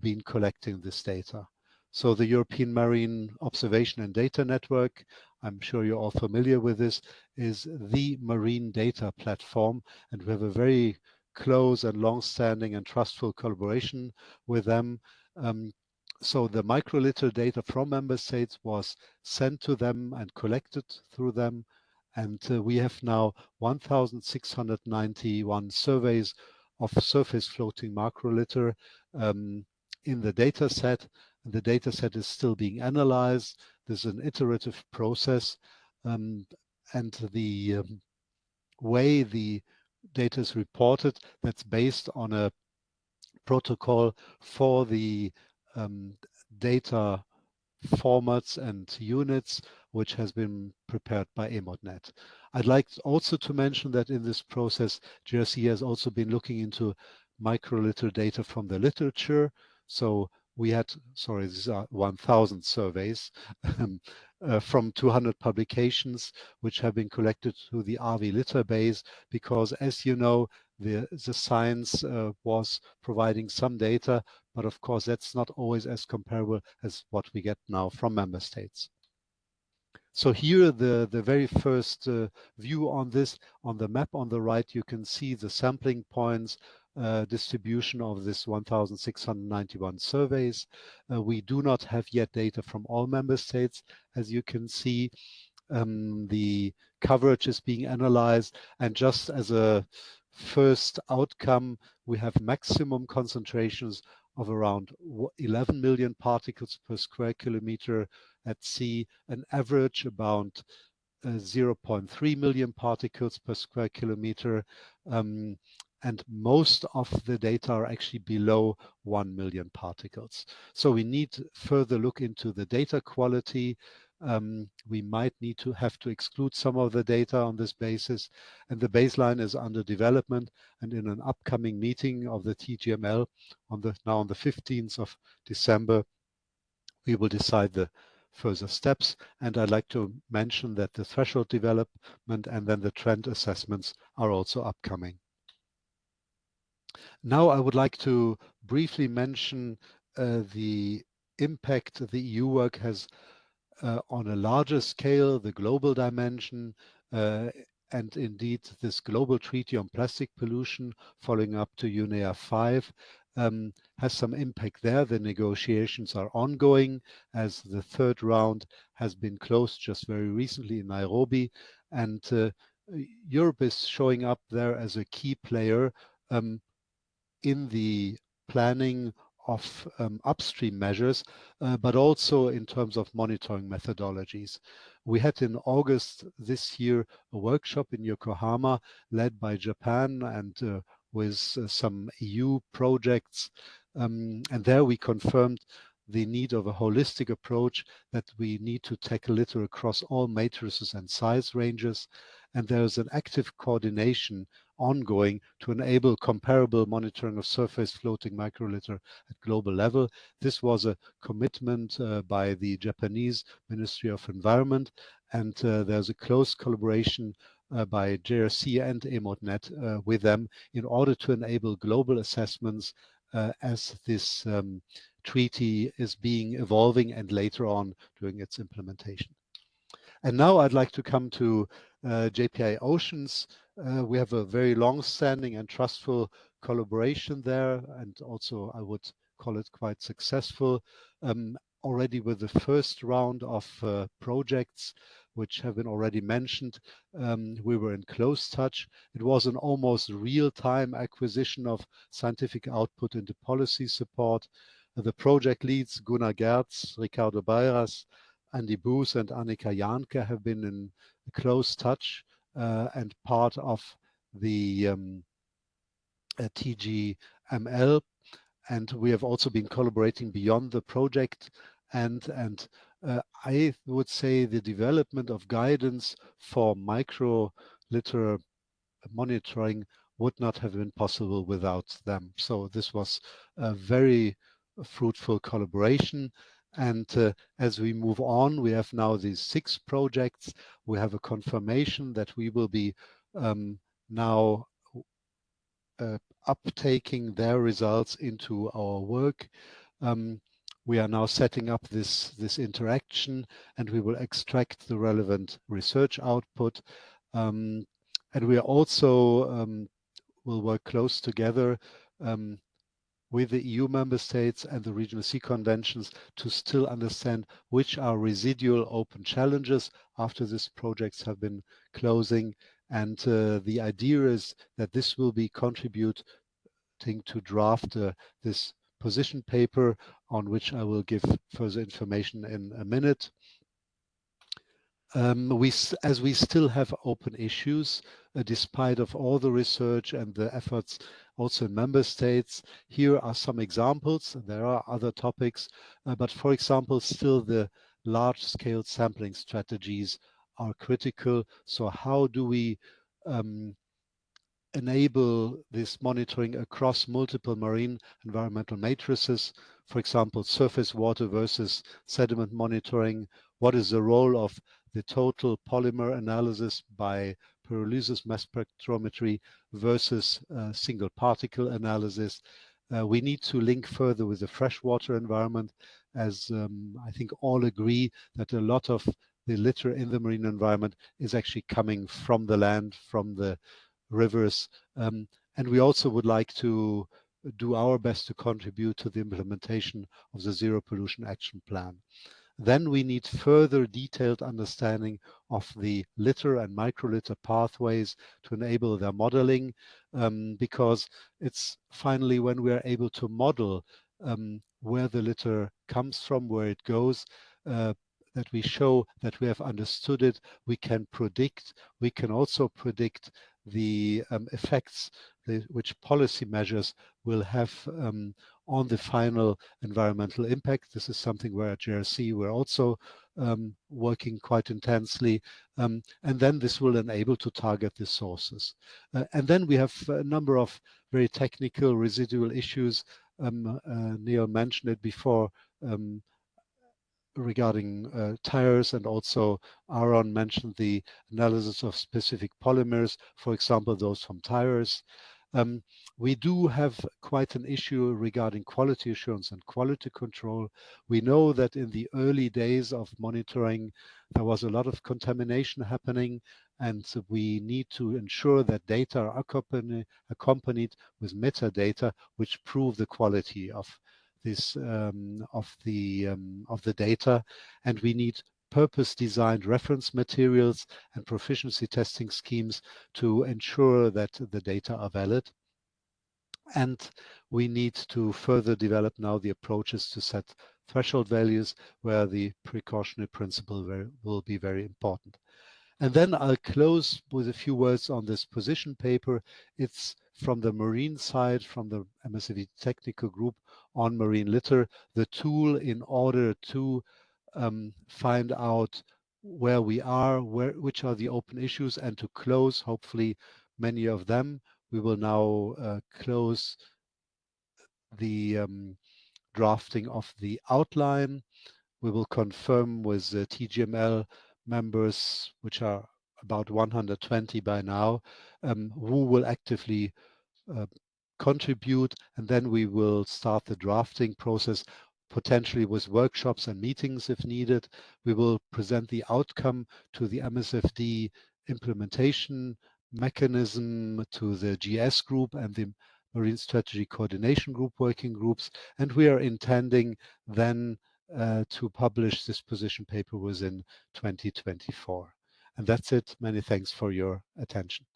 been collecting this data. So the European Marine Observation and Data Network, I'm sure you're all familiar with this, is the marine data platform, and we have a very close and long-standing and trustful collaboration with them. So the microlitter data from member states was sent to them and collected through them. And we have now 1,691 surveys of surface floating macrolitter in the data set. The data set is still being analyzed. There's an iterative process. And the way the data is reported, that's based on a protocol for the data formats and units, which has been prepared by EMODnet. I'd like also to mention that in this process, JRC has also been looking into microlitter data from the literature. So we had, sorry, these are 1,000 surveys from 200 publications, which have been collected through the RV litter base, because as you know, the science was providing some data, but of course that's not always as comparable as what we get now from member states. So here the very first view on this, on the map on the right, you can see the sampling points distribution of this 1,691 surveys. We do not have yet data from all member states. As you can see, the coverage is being analyzed, and just as a first outcome, we have maximum concentrations of around 11 million particles per square kilometer at sea, an average about 0.3 million particles per square kilometer, and most of the data are actually below 1 million particles. So we need further look into the data quality. We might need to have to exclude some of the data on this basis, and the baseline is under development, and in an upcoming meeting of the TGML on the 15th of December, we will decide the further steps. And I'd like to mention that the threshold development and then the trend assessments are also upcoming. Now I would like to briefly mention the impact the EU work has on a larger scale, the global dimension, and indeed this global treaty on plastic pollution following up to UNEA 5 has some impact there. The negotiations are ongoing, as the third round has been closed just very recently in Nairobi, and Europe is showing up there as a key player in the planning of upstream measures, but also in terms of monitoring methodologies. We had in August this year a workshop in Yokohama led by Japan and with some EU projects, and there we confirmed the need of a holistic approach, that we need to tackle litter across all matrices and size ranges, and there is an active coordination ongoing to enable comparable monitoring of surface floating microlitter at global level. This was a commitment by the Japanese Ministry of Environment, and there's a close collaboration by JRC and EMODnet with them in order to enable global assessments as this treaty is being evolving and later on during its implementation. And now I'd like to come to JPI Oceans. We have a very long-standing and trustful collaboration there, and also I would call it quite successful. already with the first round of projects which have been already mentioned, we were in close touch. It was an almost real-time acquisition of scientific output into policy support. The project leads, Gunnar Gerz, Ricardo Bayras, Andy Booth and Annika Janke, have been in close touch and part of the TGML, and we have also been collaborating beyond the project, and I would say the development of guidance for micro litter monitoring would not have been possible without them. So this was a very fruitful collaboration. And as we move on, we have now these 6 projects. We have a confirmation that we will be now uptaking their results into our work. We are now setting up this interaction, and we will extract the relevant research output. And we are also will work close together with the EU member states and the regional sea conventions to still understand which are residual open challenges after these projects have been closing. And the idea is that this will be contributing to draft this position paper, on which I will give further information in a minute. As we still have open issues, despite of all the research and the efforts also in member states, here are some examples. There are other topics, but for example, still the large-scale sampling strategies are critical. So how do we enable this monitoring across multiple marine environmental matrices? For example, surface water versus sediment monitoring. What is the role of the total polymer analysis by pyrolysis mass spectrometry versus single particle analysis? We need to link further with the freshwater environment, as I think all agree that a lot of the litter in the marine environment is actually coming from the land, from the rivers. And we also would like to do our best to contribute to the implementation of the Zero Pollution Action Plan. Then we need further detailed understanding of the litter and microlitter pathways to enable their modeling, because it's finally when we are able to model where the litter comes from, where it goes, that we show that we have understood it, we can predict. We can also predict the effects which policy measures will have on the final environmental impact. This is something where at JRC we're also working quite intensely, and then this will enable to target the sources. And then we have a number of very technical residual issues. Neil mentioned it before, regarding tires, and also Aaron mentioned the analysis of specific polymers, for example, those from tires. We do have quite an issue regarding quality assurance and quality control. We know that in the early days of monitoring, there was a lot of contamination happening, and so we need to ensure that data are accompanied with metadata which prove the quality of this of the data, and we need purpose-designed reference materials and proficiency testing schemes to ensure that the data are valid. And we need to further develop now the approaches to set threshold values where the precautionary principle will be very important. And then I'll close with a few words on this position paper. It's from the marine side, from the MSFE technical group on marine litter, the tool in order to find out where we are, which are the open issues, and to close, hopefully, many of them. We will now close the drafting of the outline. We will confirm with the TGML members, which are about 120 by now, who will actively contribute, and then we will start the drafting process, potentially with workshops and meetings if needed. We will present the outcome to the MSFD implementation mechanism, to the GS group and the Marine Strategy Coordination Group working groups, and we are intending then to publish this position paper was in 2024. And that's it. Many thanks for your attention.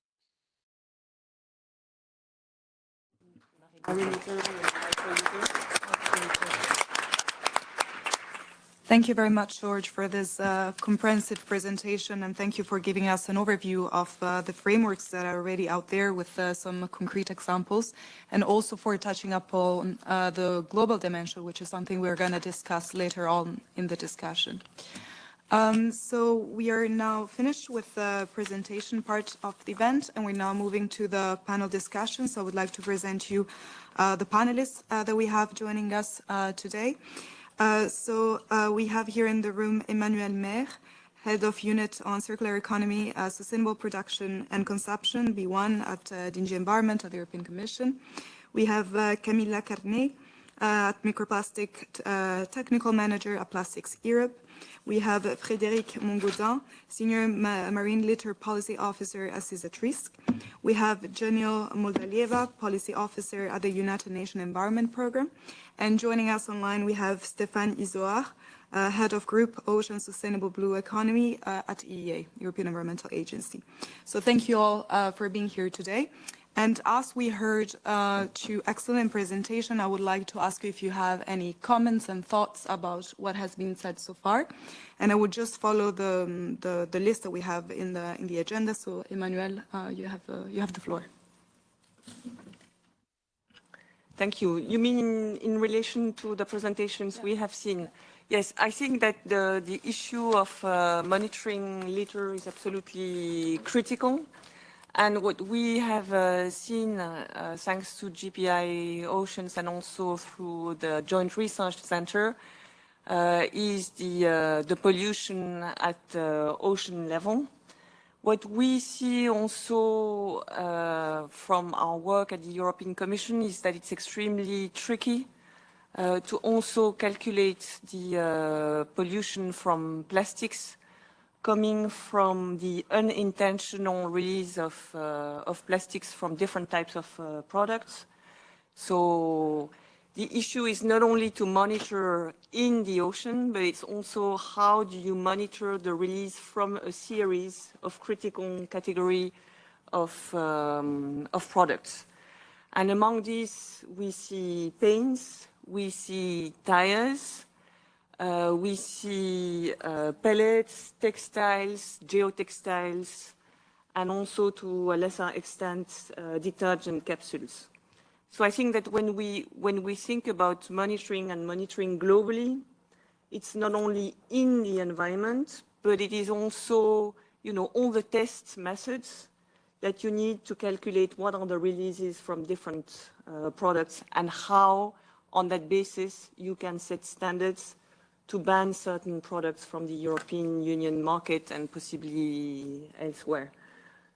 Thank you very much, George, for this comprehensive presentation, and thank you for giving us an overview of the frameworks that are already out there with some concrete examples, and also for touching upon the global dimension, which is something we're going to discuss later on in the discussion. So we are now finished with the presentation part of the event, and we're now moving to the panel discussion. So I would like to present you the panelists that we have joining us today. We have here in the room Emmanuel Maire, Head of Unit on Circular Economy, Sustainable Production and Consumption, B1 at DG Environment at the European Commission. We have Camilla Carnet, at Microplastic Technical Manager at Plastics Europe. We have Frédéric Mongaudin, Senior Marine Litter Policy Officer at CISAT-RISC. We have Janil Moldalieva, Policy Officer at the United Nations Environment Programme. And joining us online, we have Stéphane Izoard, Head of Group Ocean Sustainable Blue Economy at EEA, European Environmental Agency. So thank you all for being here today. And as we heard two excellent presentation, I would like to ask you if you have any comments and thoughts about what has been said so far. And I would just follow the list that we have in the agenda. So Emmanuel, you have the floor. Thank you. You mean in relation to the presentations we have seen? Yes, I think that the issue of monitoring litter is absolutely critical. And what we have seen, thanks to GPI Oceans and also through the Joint Research Center, is the pollution at the ocean level. What we see also from our work at the European Commission is that it's extremely tricky to also calculate the pollution from plastics coming from the unintentional release of plastics from different types of products. So the issue is not only to monitor in the ocean, but it's also how do you monitor the release from a series of critical category of products. And among these, we see paints, we see tires, we see pellets, textiles, geotextiles, and also to a lesser extent, detergent capsules. So I think that when we think about monitoring and monitoring globally, it's not only in the environment, but it is also, all the test methods that you need to calculate what are the releases from different products and how, on that basis, you can set standards to ban certain products from the European Union market and possibly elsewhere.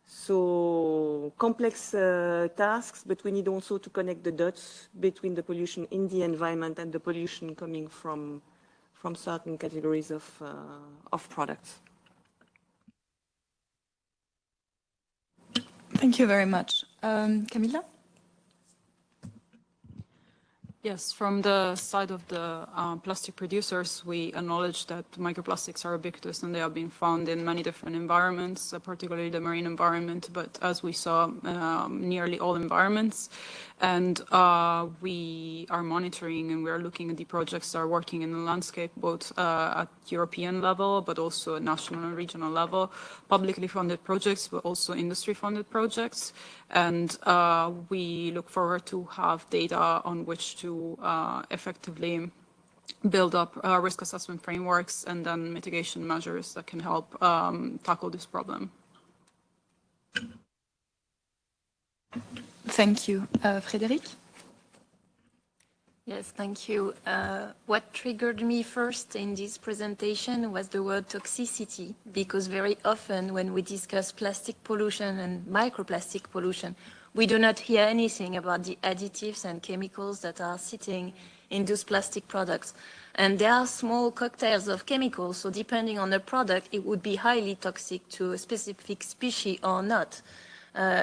So complex tasks, but we need also to connect the dots between the pollution in the environment and the pollution coming from certain categories of products. Thank you very much. Camilla? Yes, from the side of the plastic producers, we acknowledge that microplastics are ubiquitous and they have been found in many different environments, particularly the marine environment, but as we saw, nearly all environments. And we are monitoring and we are looking at the projects that are working in the landscape, both at European level, but also at national and regional level, publicly funded projects, but also industry funded projects. And we look forward to have data on which to effectively build up risk assessment frameworks and then mitigation measures that can help tackle this problem. Thank you. Frédéric? Yes, thank you. What triggered me first in this presentation was the word toxicity, because very often when we discuss plastic pollution and microplastic pollution, we do not hear anything about the additives and chemicals that are sitting in those plastic products. And there are small cocktails of chemicals, so depending on the product, it would be highly toxic to a specific species or not.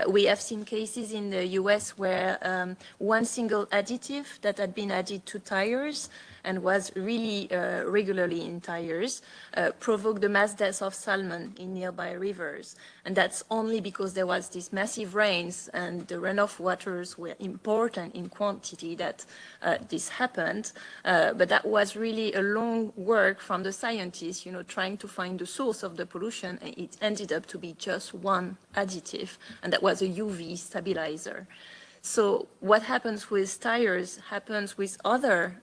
We have seen cases in the US where one single additive that had been added to tires and was really regularly in tires, provoked the mass death of salmon in nearby rivers. And that's only because there was this massive rains and the runoff waters were important in quantity that this happened. But that was really a long work from the scientists, trying to find the source of the pollution. And it ended up to be just one additive, and that was a UV stabilizer. So what happens with tires happens with other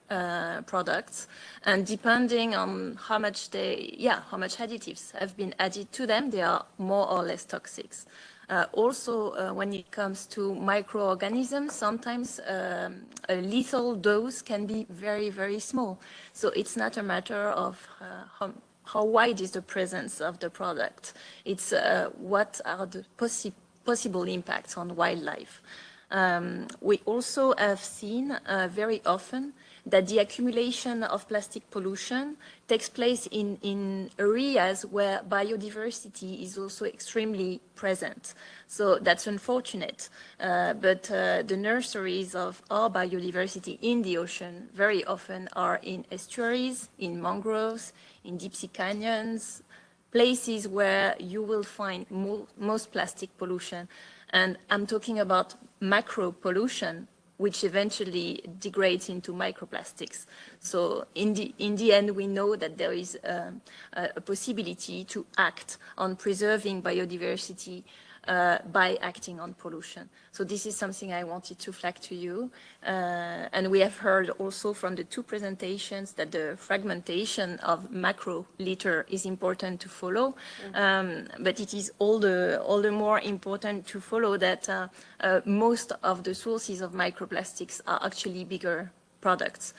products, and depending on how much additives have been added to them, they are more or less toxic. Also, when it comes to microorganisms, sometimes a lethal dose can be very, very small. So it's not a matter of how wide is the presence of the product. It's what are the possible impacts on wildlife. We also have seen very often that the accumulation of plastic pollution takes place in areas where biodiversity is also extremely present. So that's unfortunate, but the nurseries of our biodiversity in the ocean very often are in estuaries, in mangroves, in deep sea canyons, places where you will find most plastic pollution. And I'm talking about macro pollution, which eventually degrades into microplastics. So in the end, we know that there is a possibility to act on preserving biodiversity by acting on pollution. So this is something I wanted to flag to you. And we have heard also from the two presentations that the fragmentation of macro litter is important to follow. But it is all the more important to follow that most of the sources of microplastics are actually bigger products.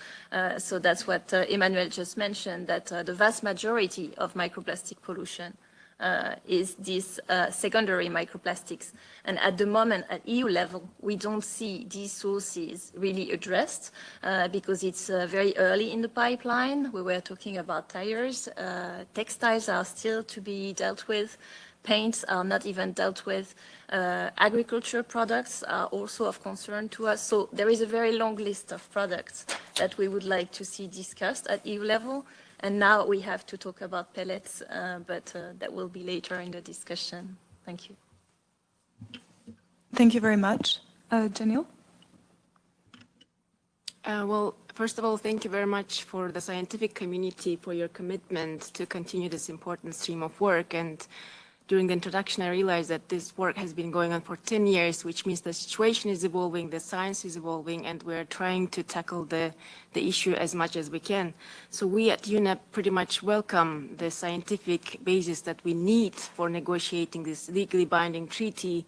So that's what Emmanuel just mentioned, that the vast majority of microplastic pollution is this secondary microplastics. And at the moment, at EU level, we don't see these sources really addressed because it's very early in the pipeline. We were talking about tires. Textiles are still to be dealt with. Paints are not even dealt with. Agriculture products are also of concern to us. So there is a very long list of products that we would like to see discussed at EU level. And now we have to talk about pellets, but that will be later in the discussion. Thank you. Thank you very much. Janil? Well, first of all, thank you very much for the scientific community for your commitment to continue this important stream of work. And during the introduction, I realized that this work has been going on for 10 years, which means the situation is evolving, the science is evolving, and we're trying to tackle the issue as much as we can. So we at UNEP pretty much welcome the scientific basis that we need for negotiating this legally binding treaty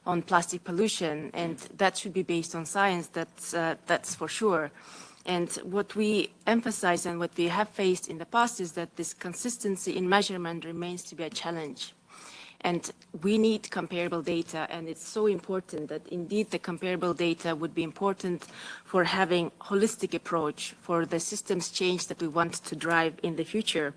on plastic pollution, and that should be based on science, that's for sure. And what we emphasize and what we have faced in the past is that this consistency in measurement remains to be a challenge. And we need comparable data, and it's so important that indeed the comparable data would be important for having a holistic approach for the systems change that we want to drive in the future.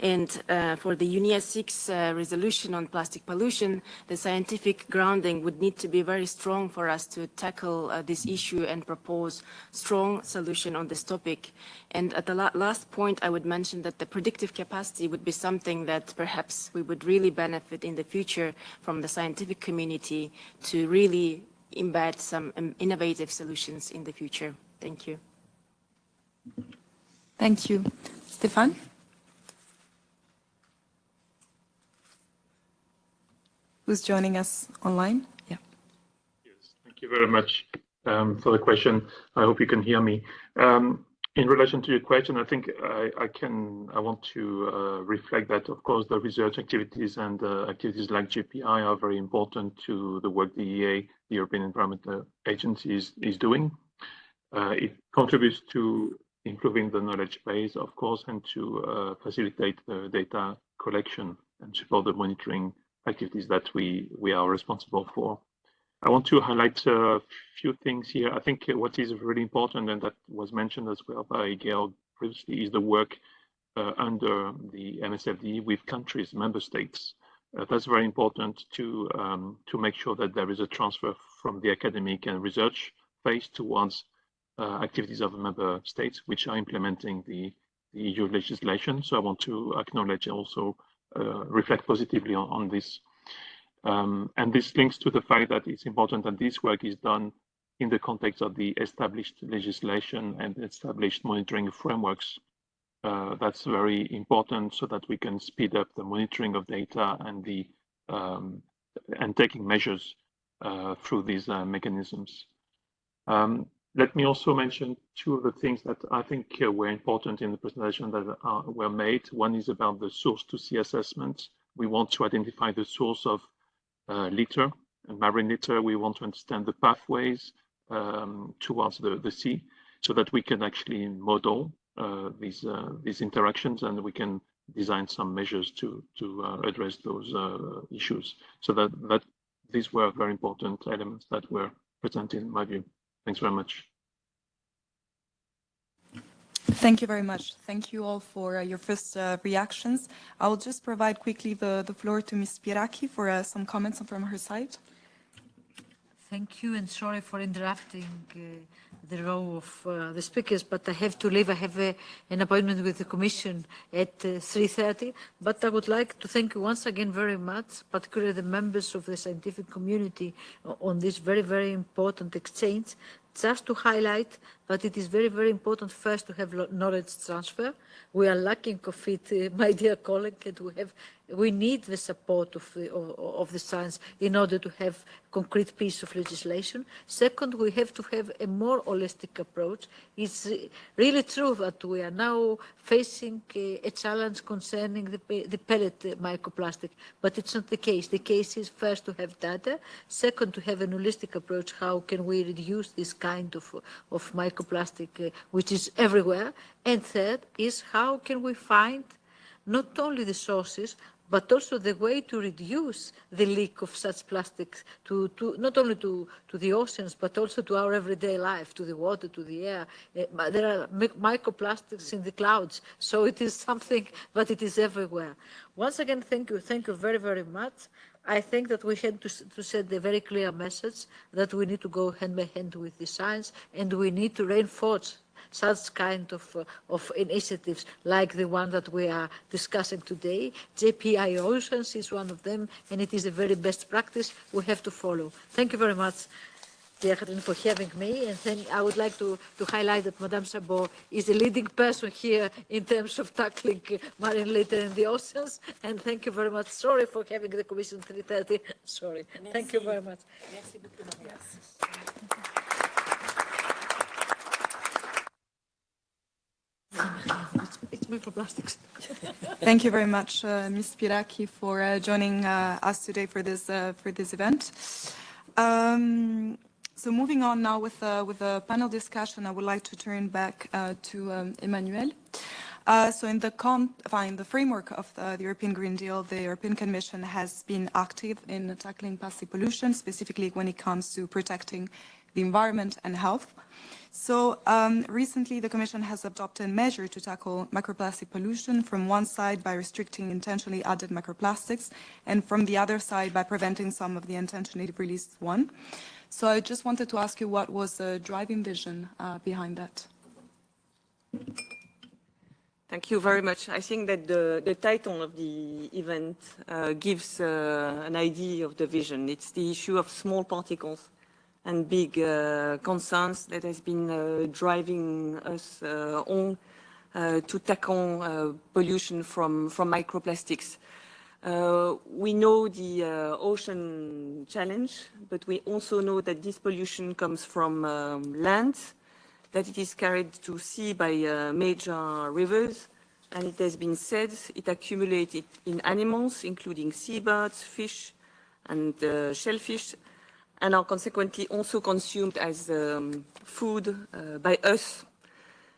And for the UNEA 6 resolution on plastic pollution, the scientific grounding would need to be very strong for us to tackle this issue and propose strong solution on this topic. And at the last point, I would mention that the predictive capacity would be something that perhaps we would really benefit in the future from the scientific community to really embed some innovative solutions in the future. Thank you. Thank you. Stefan? Who's joining us online? Yeah. Yes, thank you very much for the question. I hope you can hear me. In relation to your question, I think I want to reflect that, of course, the research activities and activities like GPI are very important to the work the EA, the European Environment Agency, is doing. It contributes to improving the knowledge base, of course, and to facilitate the data collection and support the monitoring activities that we are responsible for. I want to highlight a few things here. I think what is really important, and that was mentioned as well by Gail previously, is the work under the MSFD with countries, member states. That's very important to make sure that there is a transfer from the academic and research phase towards activities of member states which are implementing the EU legislation. So I want to acknowledge and also reflect positively on this. And this links to the fact that it's important that this work is done in the context of the established legislation and established monitoring frameworks. That's very important so that we can speed up the monitoring of data and the and taking measures through these mechanisms. Let me also mention two of the things that I think were important in the presentation that were made. One is about the source to sea assessment. We want to identify the source of litter and marine litter. We want to understand the pathways towards the sea so that we can actually model these interactions and we can design some measures to address those issues. So that these were very important elements that were presented in my view. Thanks very much. Thank you very much. Thank you all for your first reactions. I will just provide quickly the floor to Ms. Spyraki for some comments from her side. Thank you, and sorry for interrupting the row of the speakers, but I have to leave. I have an appointment with the Commission at 3:30. But I would like to thank you once again very much, particularly the members of the scientific community on this very, very important exchange. Just to highlight that it is very, very important first to have knowledge transfer. We are lacking of it, my dear colleague, and we need the support of the science in order to have a concrete piece of legislation. Second, we have to have a more holistic approach. It's really true that we are now facing a challenge concerning the pellet microplastic, but it's not the case. The case is first to have data, second to have an holistic approach. How can we reduce this kind of microplastic which is everywhere? And third is how can we find not only the sources, but also the way to reduce the leak of such plastics to not only to the oceans, but also to our everyday life, to the water, to the air. There are microplastics in the clouds, so it is something, but it is everywhere. Once again, thank you very, very much. I think that we had to send a very clear message that we need to go hand by hand with the science, and we need to reinforce such kind of initiatives like the one that we are discussing today. JPI Oceans is one of them, and it is a very best practice we have to follow. Thank you very much, dear Catherine, for having me. And I would like to highlight that Madame Chabaud is a leading person here in terms of tackling marine litter in the oceans. And thank you very much. Sorry for having the Commission 3:30. Sorry. Merci. Thank you very much. Merci beaucoup, Maria. It's microplastics. Thank you very much, Ms. Spyraki, for joining us today for this event. So moving on now with the panel discussion, I would like to turn back to Emmanuel. So in the framework of the European Green Deal, the European Commission has been active in tackling plastic pollution, specifically when it comes to protecting the environment and health. So recently, the Commission has adopted a measure to tackle microplastic pollution from one side by restricting intentionally added microplastics, and from the other side by preventing some of the intentionally released one. So I just wanted to ask you what was the driving vision behind that? Thank you very much. I think that the title of the event gives an idea of the vision. It's the issue of small particles and big concerns that has been driving us on to tackle pollution from microplastics. We know the ocean challenge, but we also know that this pollution comes from land, that it is carried to sea by major rivers, and it has been said it accumulated in animals, including seabirds, fish, and shellfish, and are consequently also consumed as food by us.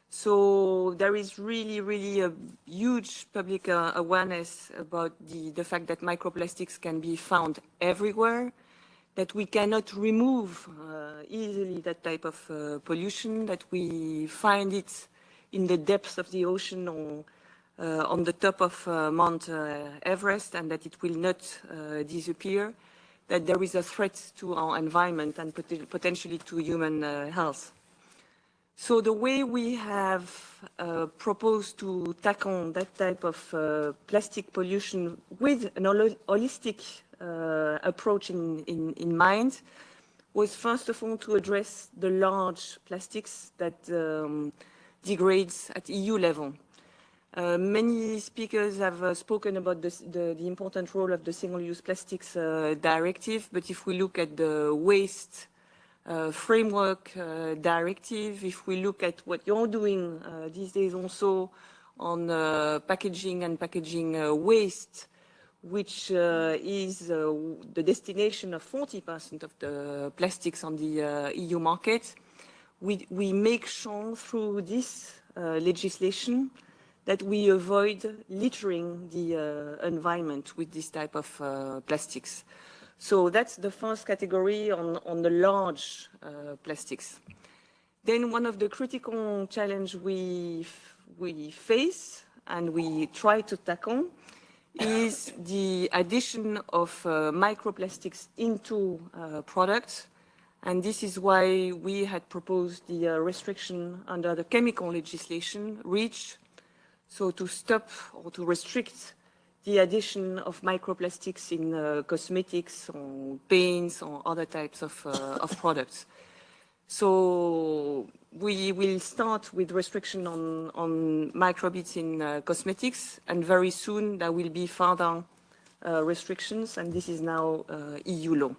So there is really a huge public awareness about the fact that microplastics can be found everywhere, that we cannot remove easily that type of pollution, that we find it in the depths of the ocean or on the top of Mount Everest, and that it will not disappear, that there is a threat to our environment and potentially to human health. So the way we have proposed to tackle that type of plastic pollution with an holistic approach in mind was first of all to address the large plastics that degrades at EU level. Many speakers have spoken about the important role of the Single-Use Plastics Directive, but if we look at the waste framework directive, if we look at what you're doing these days also on packaging and packaging waste, which is the destination of 40% of the plastics on the EU market, we make sure through this legislation that we avoid littering the environment with this type of plastics. So that's the first category on the large plastics. Then one of the critical challenges we face and we try to tackle is the addition of microplastics into products. And this is why we had proposed the restriction under the chemical legislation, REACH, so to stop or to restrict the addition of microplastics in cosmetics or paints or other types of products. So we will start with restriction on microbeads in cosmetics, and very soon there will be further restrictions, and this is now EU law.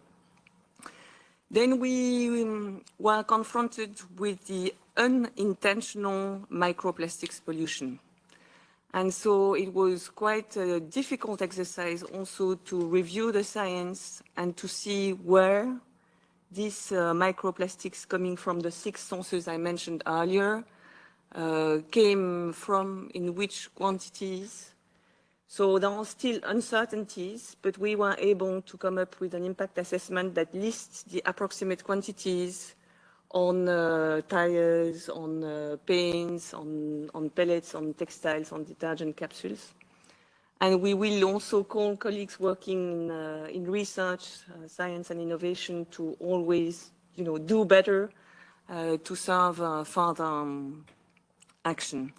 Then we were confronted with the unintentional microplastics pollution. And so it was quite a difficult exercise also to review the science and to see where these microplastics coming from the 6 sources I mentioned earlier came from, in which quantities. So there are still uncertainties, but we were able to come up with an impact assessment that lists the approximate quantities on tires, on paints, on pellets, on textiles, on detergent capsules. And we will also call colleagues working in research, science and innovation to always, do better to serve further action.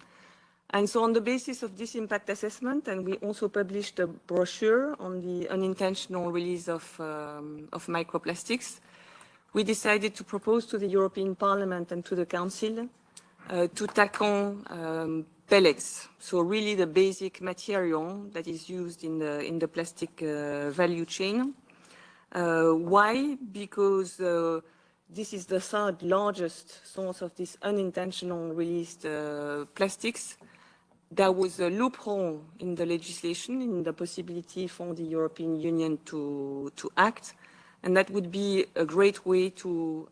And so on the basis of this impact assessment, and we also published a brochure on the unintentional release of microplastics, we decided to propose to the European Parliament and to the Council to tackle pellets. So really the basic material that is used in the plastic value chain. Why? Because this is the third largest source of this unintentional released plastics. There was a loophole in the legislation, in the possibility for the European Union to act. And that would be a great way to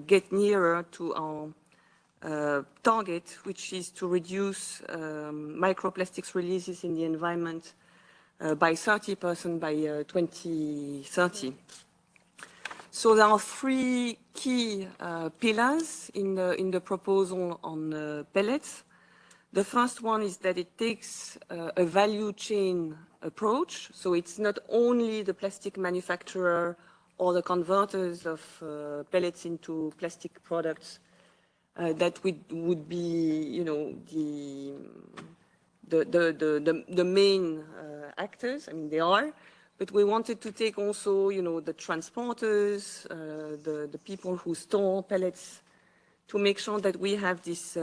get nearer to our target, which is to reduce microplastics releases in the environment by 30% by 2030. So there are 3 key pillars in the proposal on pellets. The first one is that it takes a value chain approach. So it's not only the plastic manufacturer or the converters of pellets into plastic products that would be, the main actors. I mean, they are, but we wanted to take also, the transporters, the people who store pellets, to make sure that we have this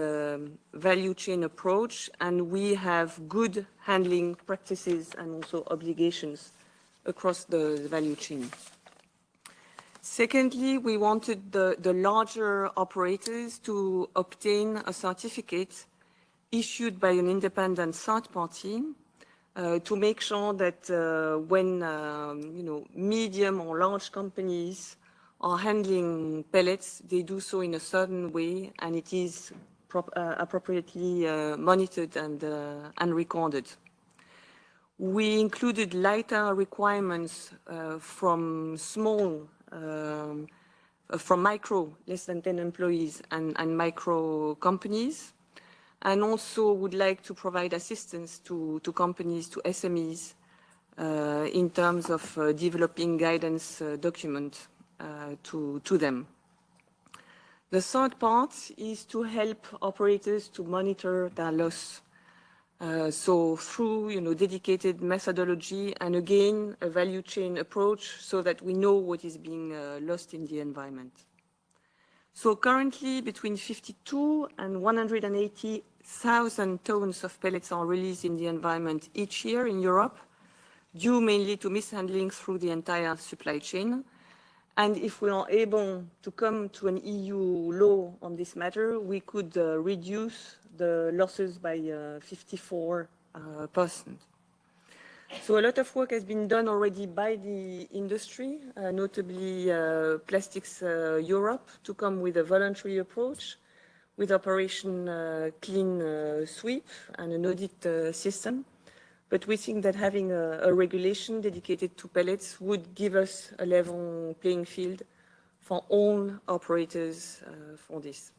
value chain approach and we have good handling practices and also obligations across the value chain. Secondly, we wanted the larger operators to obtain a certificate issued by an independent third party to make sure that when medium or large companies are handling pellets, they do so in a certain way, and it is appropriately monitored and recorded. We included lighter requirements from micro, less than 10 employees, and micro companies, and also would like to provide assistance to companies, to SMEs, in terms of developing guidance documents to them. The third part is to help operators to monitor their loss. So through dedicated methodology and again a value chain approach so that we know what is being lost in the environment. So currently between 52 and 180,000 tons of pellets are released in the environment each year in Europe, due mainly to mishandling through the entire supply chain. And if we are able to come to an EU law on this matter, we could reduce the losses by 54%. So a lot of work has been done already by the industry, notably Plastics Europe, to come with a voluntary approach with Operation Clean Sweep and an audit system. But we think that having a regulation dedicated to pellets would give us a level playing field for all operators for this.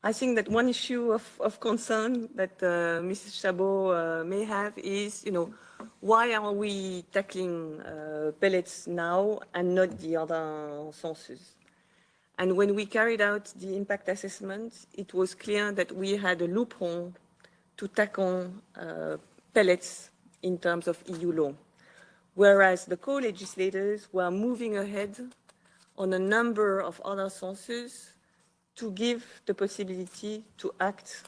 I think that one issue of concern that Mrs. Chabaud may have is, why are we tackling pellets now and not the other sources? And when we carried out the impact assessment, it was clear that we had a loophole to tackle pellets in terms of EU law, whereas the co-legislators were moving ahead on a number of other sources to give the possibility to act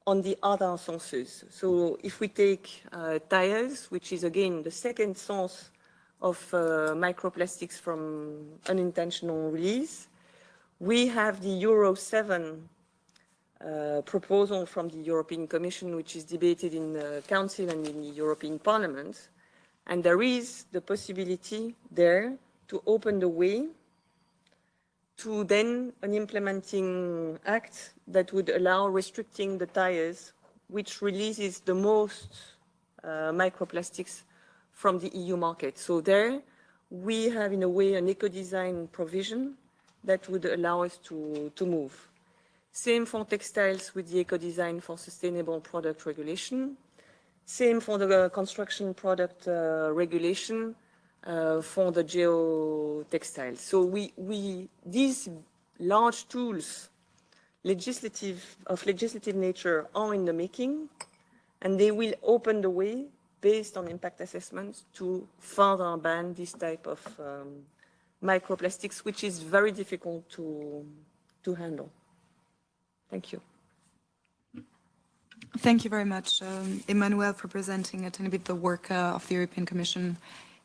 on the other sources. So if we take tires, which is again the second source of microplastics from unintentional release, we have the Euro 7 proposal from the European Commission, which is debated in the Council and in the European Parliament. And there is the possibility there to open the way to then an implementing act that would allow restricting the tires, which releases the most microplastics from the EU market. So there we have in a way an eco-design provision that would allow us to move. Same for textiles with the eco-design for sustainable product regulation. Same for the construction product regulation for the geotextiles. So these large tools of legislative nature are in the making, and they will open the way based on impact assessments to further ban this type of microplastics, which is very difficult to handle. Thank you. Thank you very much, Emmanuel, for presenting a tiny bit the work of the European Commission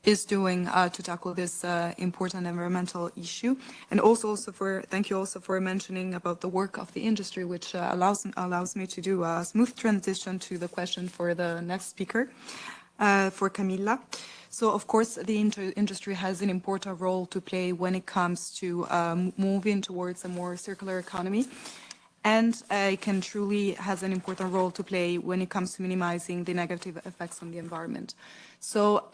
is doing to tackle this important environmental issue. And thank you also for mentioning about the work of the industry, which allows me to do a smooth transition to the question for the next speaker, for Camilla. So, of course, the industry has an important role to play when it comes to moving towards a more circular economy. And it can truly has an important role to play when it comes to minimizing the negative effects on the environment. So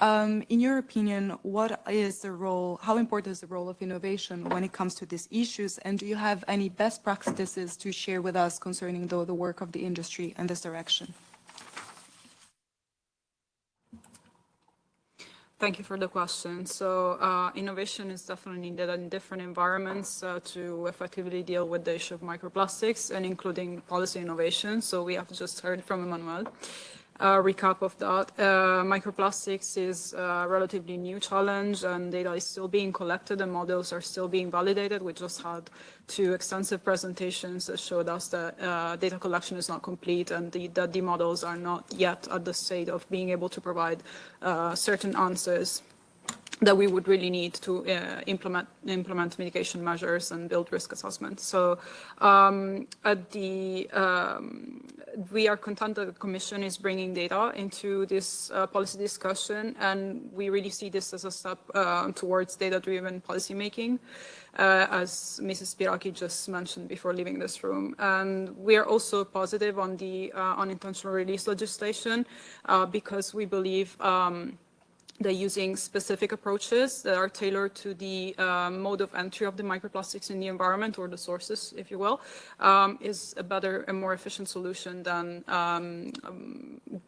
in your opinion, how important is the role of innovation when it comes to these issues? And do you have any best practices to share with us concerning the work of the industry in this direction? Thank you for the question. So innovation is definitely needed in different environments to effectively deal with the issue of microplastics and including policy innovation. So we have just heard from Emmanuel. Recap of that. Microplastics is a relatively new challenge and data is still being collected and models are still being validated. We just had 2 extensive presentations that showed us that data collection is not complete and that the models are not yet at the state of being able to provide certain answers that we would really need to implement mitigation measures and build risk assessments. So we are content that the Commission is bringing data into this policy discussion, and we really see this as a step towards data-driven policymaking, as Mrs. Spyraki just mentioned before leaving this room. And we are also positive on the unintentional release legislation because we believe they're using specific approaches that are tailored to the mode of entry of the microplastics in the environment, or the sources, if you will, is a better and more efficient solution than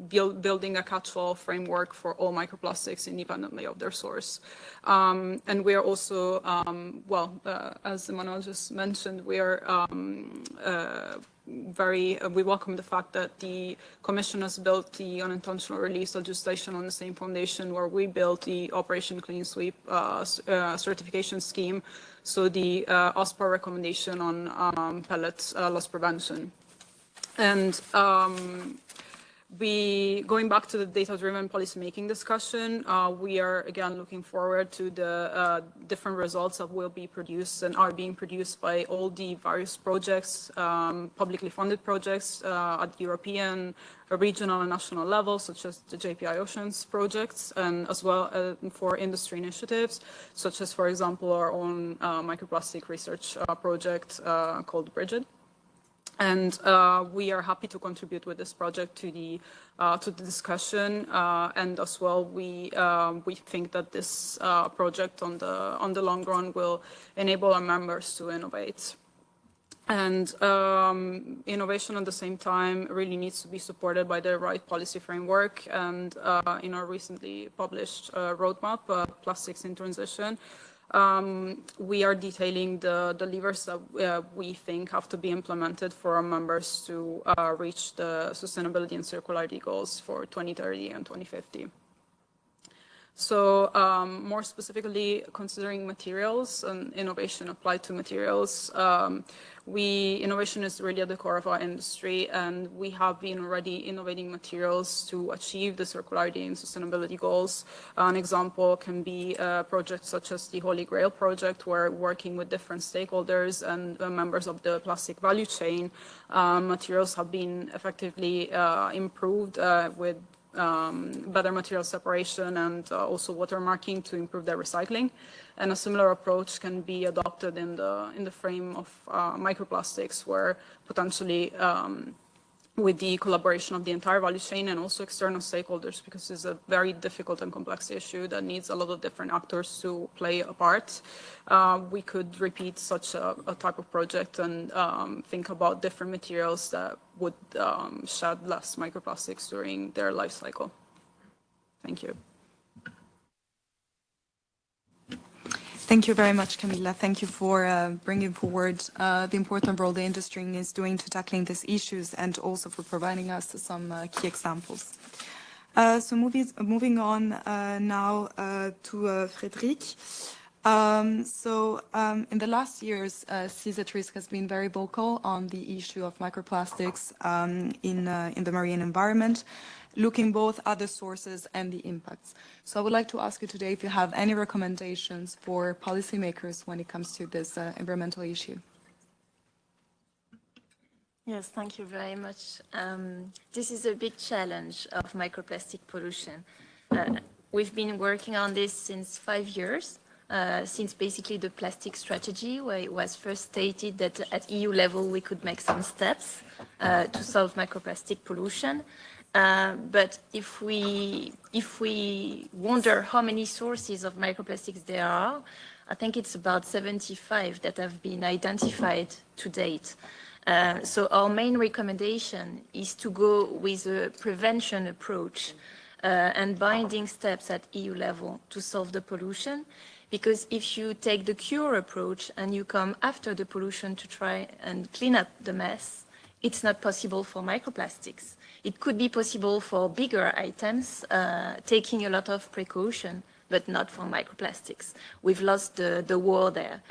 building a catch-all framework for all microplastics independently of their source. And we are also, as Emmanuel just mentioned, we are we welcome the fact that the Commission has built the unintentional release legislation on the same foundation where we built the Operation Clean Sweep certification scheme, so the OSPA recommendation on pellet loss prevention. And going back to the data-driven policymaking discussion, we are again looking forward to the different results that will be produced and are being produced by all the various projects, publicly funded projects at European, regional and national level, such as the JPI Oceans projects, and as well for industry initiatives, such as, for example, our own microplastic research project called Bridget. And we are happy to contribute with this project to the discussion. And as well, we think that this project on the long run will enable our members to innovate. And innovation at the same time really needs to be supported by the right policy framework. And in our recently published roadmap, Plastics in Transition, we are detailing the levers that we think have to be implemented for our members to reach the sustainability and circularity goals for 2030 and 2050. So more specifically, considering materials and innovation applied to materials, innovation is really at the core of our industry, and we have been already innovating materials to achieve the circularity and sustainability goals. An example can be projects such as the Holy Grail project, where working with different stakeholders and members of the plastic value chain, materials have been effectively improved with better material separation and also watermarking to improve their recycling. And a similar approach can be adopted in the frame of microplastics, where potentially with the collaboration of the entire value chain and also external stakeholders, because it's a very difficult and complex issue that needs a lot of different actors to play a part, we could repeat such a type of project and think about different materials that would shed less microplastics during their life cycle. Thank you. Thank you very much, Camilla. Thank you for bringing forward the important role the industry is doing to tackling these issues, and also for providing us some key examples. So moving on now to Frédéric. In the last years, CISA has been very vocal on the issue of microplastics in the marine environment, looking both at the sources and the impacts. So I would like to ask you today if you have any recommendations for policymakers when it comes to this environmental issue. Yes, thank you very much. This is a big challenge of microplastic pollution. We've been working on this since 5 years, since basically the plastic strategy, where it was first stated that at EU level we could make some steps to solve microplastic pollution. But if we wonder how many sources of microplastics there are, I think it's about 75 that have been identified to date. So our main recommendation is to go with a prevention approach and binding steps at EU level to solve the pollution. Because if you take the cure approach and you come after the pollution to try and clean up the mess, it's not possible for microplastics. It could be possible for bigger items, taking a lot of precaution, but not for microplastics. We've lost the war there.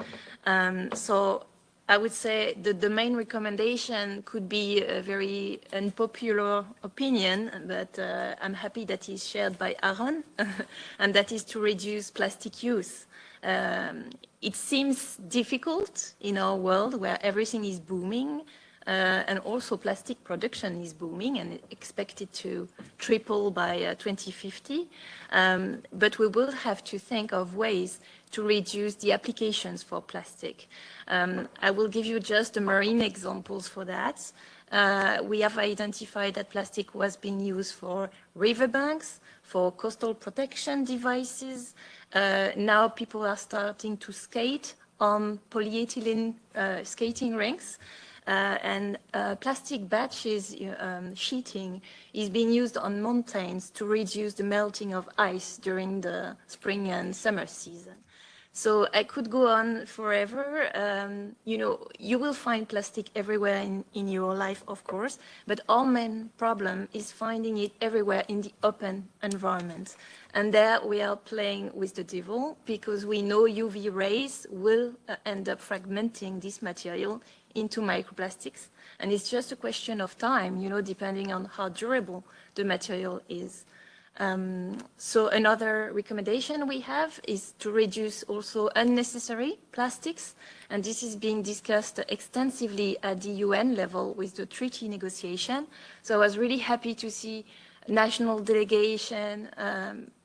So I would say that the main recommendation could be a very unpopular opinion, but I'm happy that is shared by Aaron, and that is to reduce plastic use. It seems difficult in our world where everything is booming, and also plastic production is booming and expected to triple by 2050. But we will have to think of ways to reduce the applications for plastic. I will give you just the marine examples for that. We have identified that plastic was being used for riverbanks, for coastal protection devices. Now people are starting to skate on polyethylene skating rinks. and plastic batches sheeting is being used on mountains to reduce the melting of ice during the spring and summer season. So I could go on forever. You know, you will find plastic everywhere in your life, of course, but our main problem is finding it everywhere in the open environment. And there we are playing with the devil because we know UV rays will end up fragmenting this material into microplastics. And it's just a question of time, you know, depending on how durable the material is. So another recommendation we have is to reduce also unnecessary plastics. And this is being discussed extensively at the UN level with the treaty negotiation. So I was really happy to see national delegation,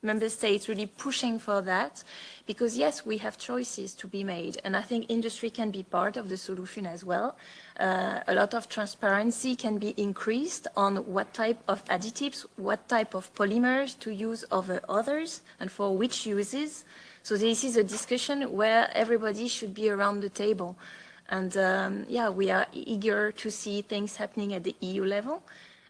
member states really pushing for that, because yes, we have choices to be made, and I think industry can be part of the solution as well. A lot of transparency can be increased on what type of additives, what type of polymers to use over others, and for which uses. So this is a discussion where everybody should be around the table. And yeah, we are eager to see things happening at the EU level.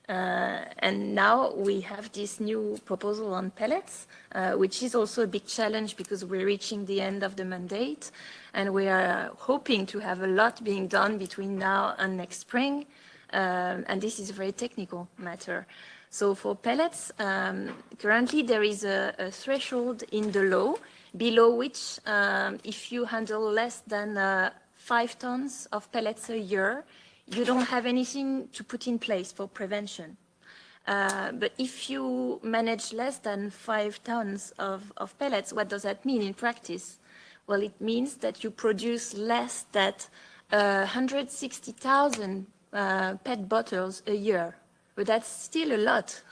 And now we have this new proposal on pellets, which is also a big challenge because we're reaching the end of the mandate, and we are hoping to have a lot being done between now and next spring. And this is a very technical matter. So for pellets, currently there is a threshold in the law below which if you handle less than 5 tons of pellets a year, you don't have anything to put in place for prevention. But if you manage less than 5 tons of pellets, what does that mean in practice? Well, it means that you produce less than 160,000 PET bottles a year. But that's still a lot.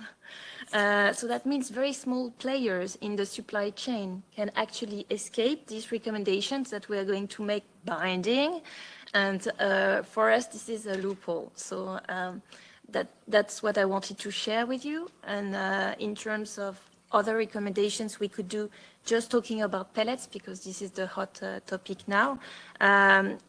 So that means very small players in the supply chain can actually escape these recommendations that we are going to make binding. And for us, this is a loophole. So that's what I wanted to share with you. And in terms of other recommendations we could do, just talking about pellets, because this is the hot topic now,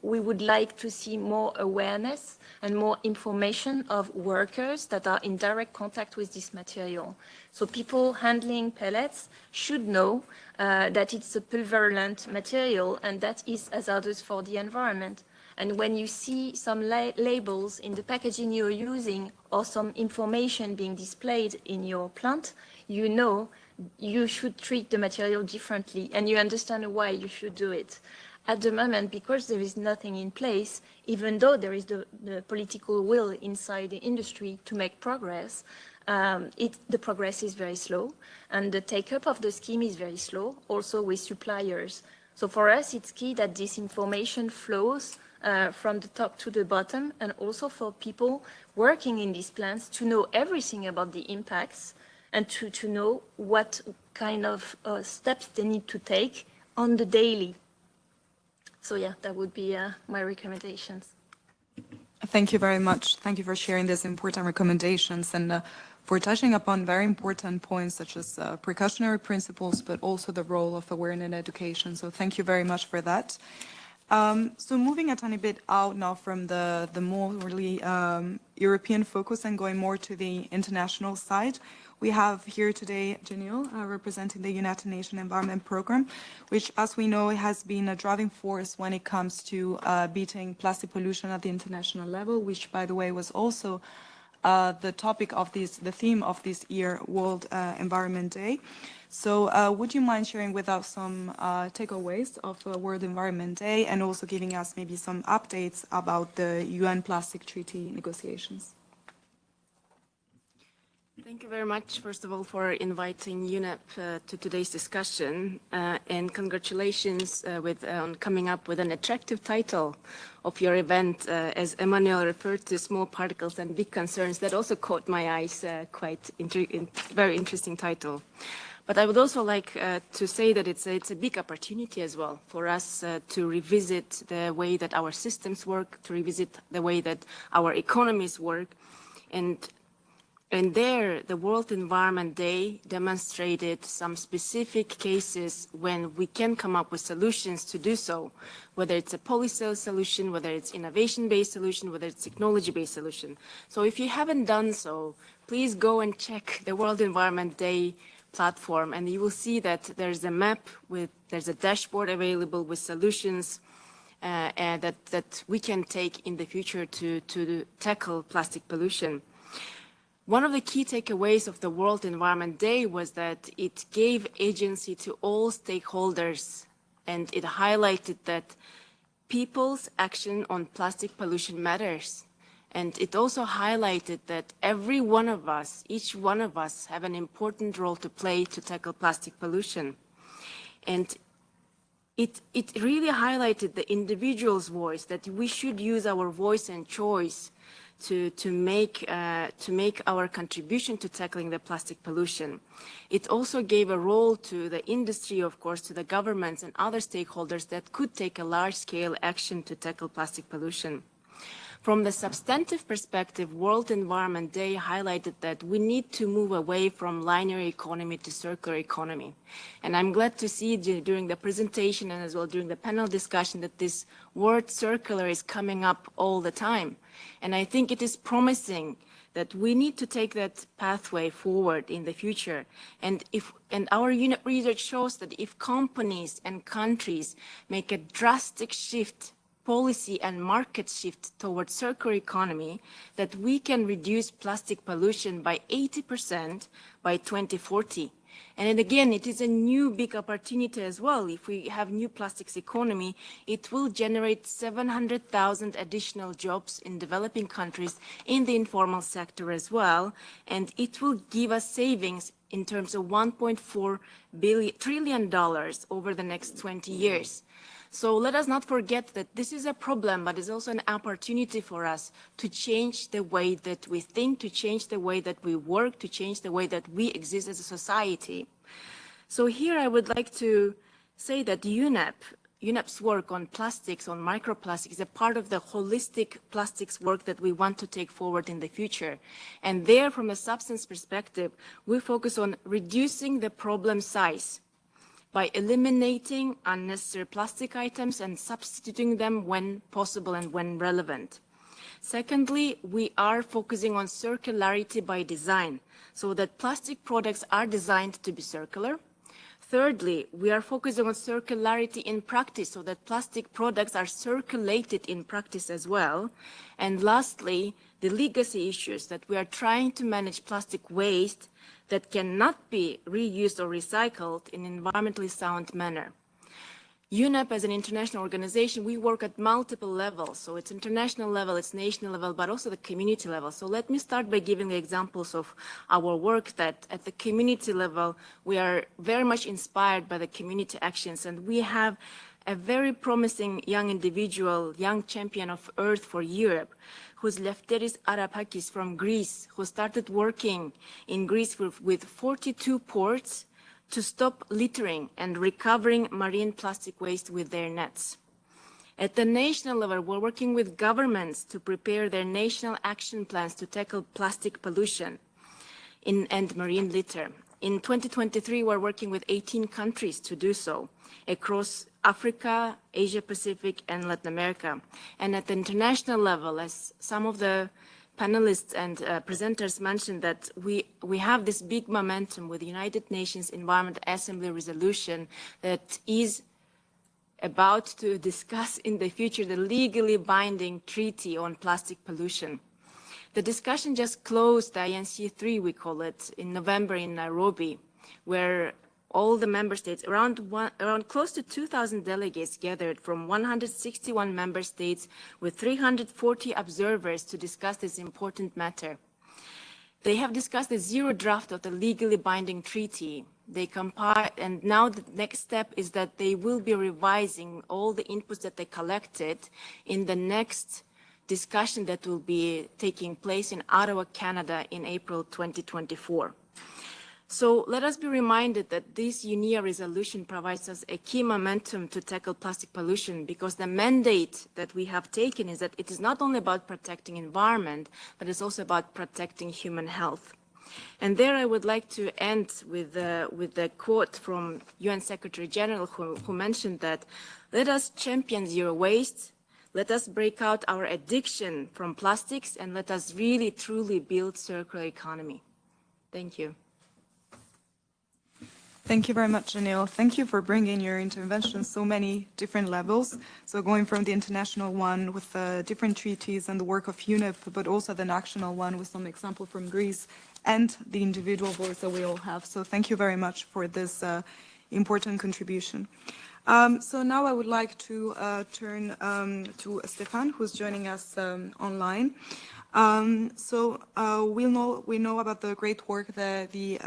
we would like to see more awareness and more information of workers that are in direct contact with this material. So people handling pellets should know that it's a pulverulent material and that is hazardous for the environment. And when you see some labels in the packaging you're using or some information being displayed in your plant, you know you should treat the material differently and you understand why you should do it. At the moment, because there is nothing in place, even though there is the political will inside the industry to make progress, the progress is very slow and the take-up of the scheme is very slow, also with suppliers. So for us, it's key that this information flows from the top to the bottom, and also for people working in these plants to know everything about the impacts and to know what kind of steps they need to take on the daily. So yeah, that would be my recommendations. Thank you very much. Thank you for sharing these important recommendations and for touching upon very important points such as precautionary principles, but also the role of awareness and education. So thank you very much for that. So moving a tiny bit out now from the more really European focus and going more to the international side, we have here today Janil representing the United Nations Environment Programme, which, as we know, has been a driving force when it comes to beating plastic pollution at the international level, which, by the way, was also the topic of the theme of this year, World Environment Day. So would you mind sharing with us some takeaways of World Environment Day and also giving us maybe some updates about the UN Plastic Treaty negotiations? Thank you very much, first of all, for inviting UNEP to today's discussion, and congratulations on coming up with an attractive title of your event. As Emmanuel referred to, small particles and big concerns, that also caught my eyes, very interesting title. But I would also like to say that it's a big opportunity as well for us to revisit the way that our systems work, to revisit the way that our economies work. And And there, the World Environment Day demonstrated some specific cases when we can come up with solutions to do so, whether it's a policy solution, whether it's innovation-based solution, whether it's technology-based solution. So if you haven't done so, please go and check the World Environment Day platform, and you will see that there's a map there's a dashboard available with solutions that we can take in the future to tackle plastic pollution. One of the key takeaways of the World Environment Day was that it gave agency to all stakeholders, and it highlighted that people's action on plastic pollution matters. And it also highlighted that every one of us, each one of us, have an important role to play to tackle plastic pollution. And it really highlighted the individual's voice, that we should use our voice and choice to make our contribution to tackling the plastic pollution. It also gave a role to the industry, of course, to the governments and other stakeholders that could take a large-scale action to tackle plastic pollution. From the substantive perspective, World Environment Day highlighted that we need to move away from linear economy to circular economy. And I'm glad to see during the presentation and as well during the panel discussion that this word circular is coming up all the time. And I think it is promising that we need to take that pathway forward in the future. And our unit research shows that if companies and countries make a drastic shift, policy and market shift towards circular economy, that we can reduce plastic pollution by 80% by 2040. And again, it is a new big opportunity as well. If we have new plastics economy, it will generate 700,000 additional jobs in developing countries in the informal sector as well. And it will give us savings in terms of $1.4 trillion over the next 20 years. So let us not forget that this is a problem, but it's also an opportunity for us to change the way that we think, to change the way that we work, to change the way that we exist as a society. So here I would like to say that UNEP's work on plastics, on microplastics, is a part of the holistic plastics work that we want to take forward in the future. And there, from a substance perspective, we focus on reducing the problem size by eliminating unnecessary plastic items and substituting them when possible and when relevant. Secondly, we are focusing on circularity by design, so that plastic products are designed to be circular. Thirdly, we are focusing on circularity in practice, so that plastic products are circulated in practice as well. And lastly, the legacy issues, that we are trying to manage plastic waste that cannot be reused or recycled in an environmentally sound manner. UNEP, as an international organization, we work at multiple levels. So it's international level, it's national level, but also the community level. So let me start by giving the examples of our work that at the community level, we are very much inspired by the community actions. And we have a very promising young individual, young champion of Earth for Europe, who's Lefteris Arapakis from Greece, who started working in Greece with 42 ports to stop littering and recovering marine plastic waste with their nets. At the national level, we're working with governments to prepare their national action plans to tackle plastic pollution and marine litter. In 2023, we're working with 18 countries to do so across Africa, Asia Pacific, and Latin America. And at the international level, as some of the panelists and presenters mentioned, that we have this big momentum with the United Nations Environment Assembly resolution that is about to discuss in the future the legally binding treaty on plastic pollution. The discussion just closed, the INC3 we call it, in November in Nairobi, where all the member states, around close to 2,000 delegates gathered from 161 member states with 340 observers to discuss this important matter. They have discussed the zero draft of the legally binding treaty. They compile, and now the next step is that they will be revising all the inputs that they collected in the next discussion that will be taking place in Ottawa, Canada in April 2024. So let us be reminded that this UNEA resolution provides us a key momentum to tackle plastic pollution, because the mandate that we have taken is that it is not only about protecting environment, but it's also about protecting human health. And there I would like to end with the quote from UN Secretary General who mentioned that, let us champion zero waste, let us break out our addiction from plastics, and let us really truly build circular economy. Thank you. Thank you very much, Anil. Thank you for bringing your intervention so many different levels. So going from the international one with the different treaties and the work of UNEP, but also the national one with some example from Greece and the individual voice that we all have. So thank you very much for this important contribution. So now I would like to turn to Stefan, who's joining us online. We know about the great work that the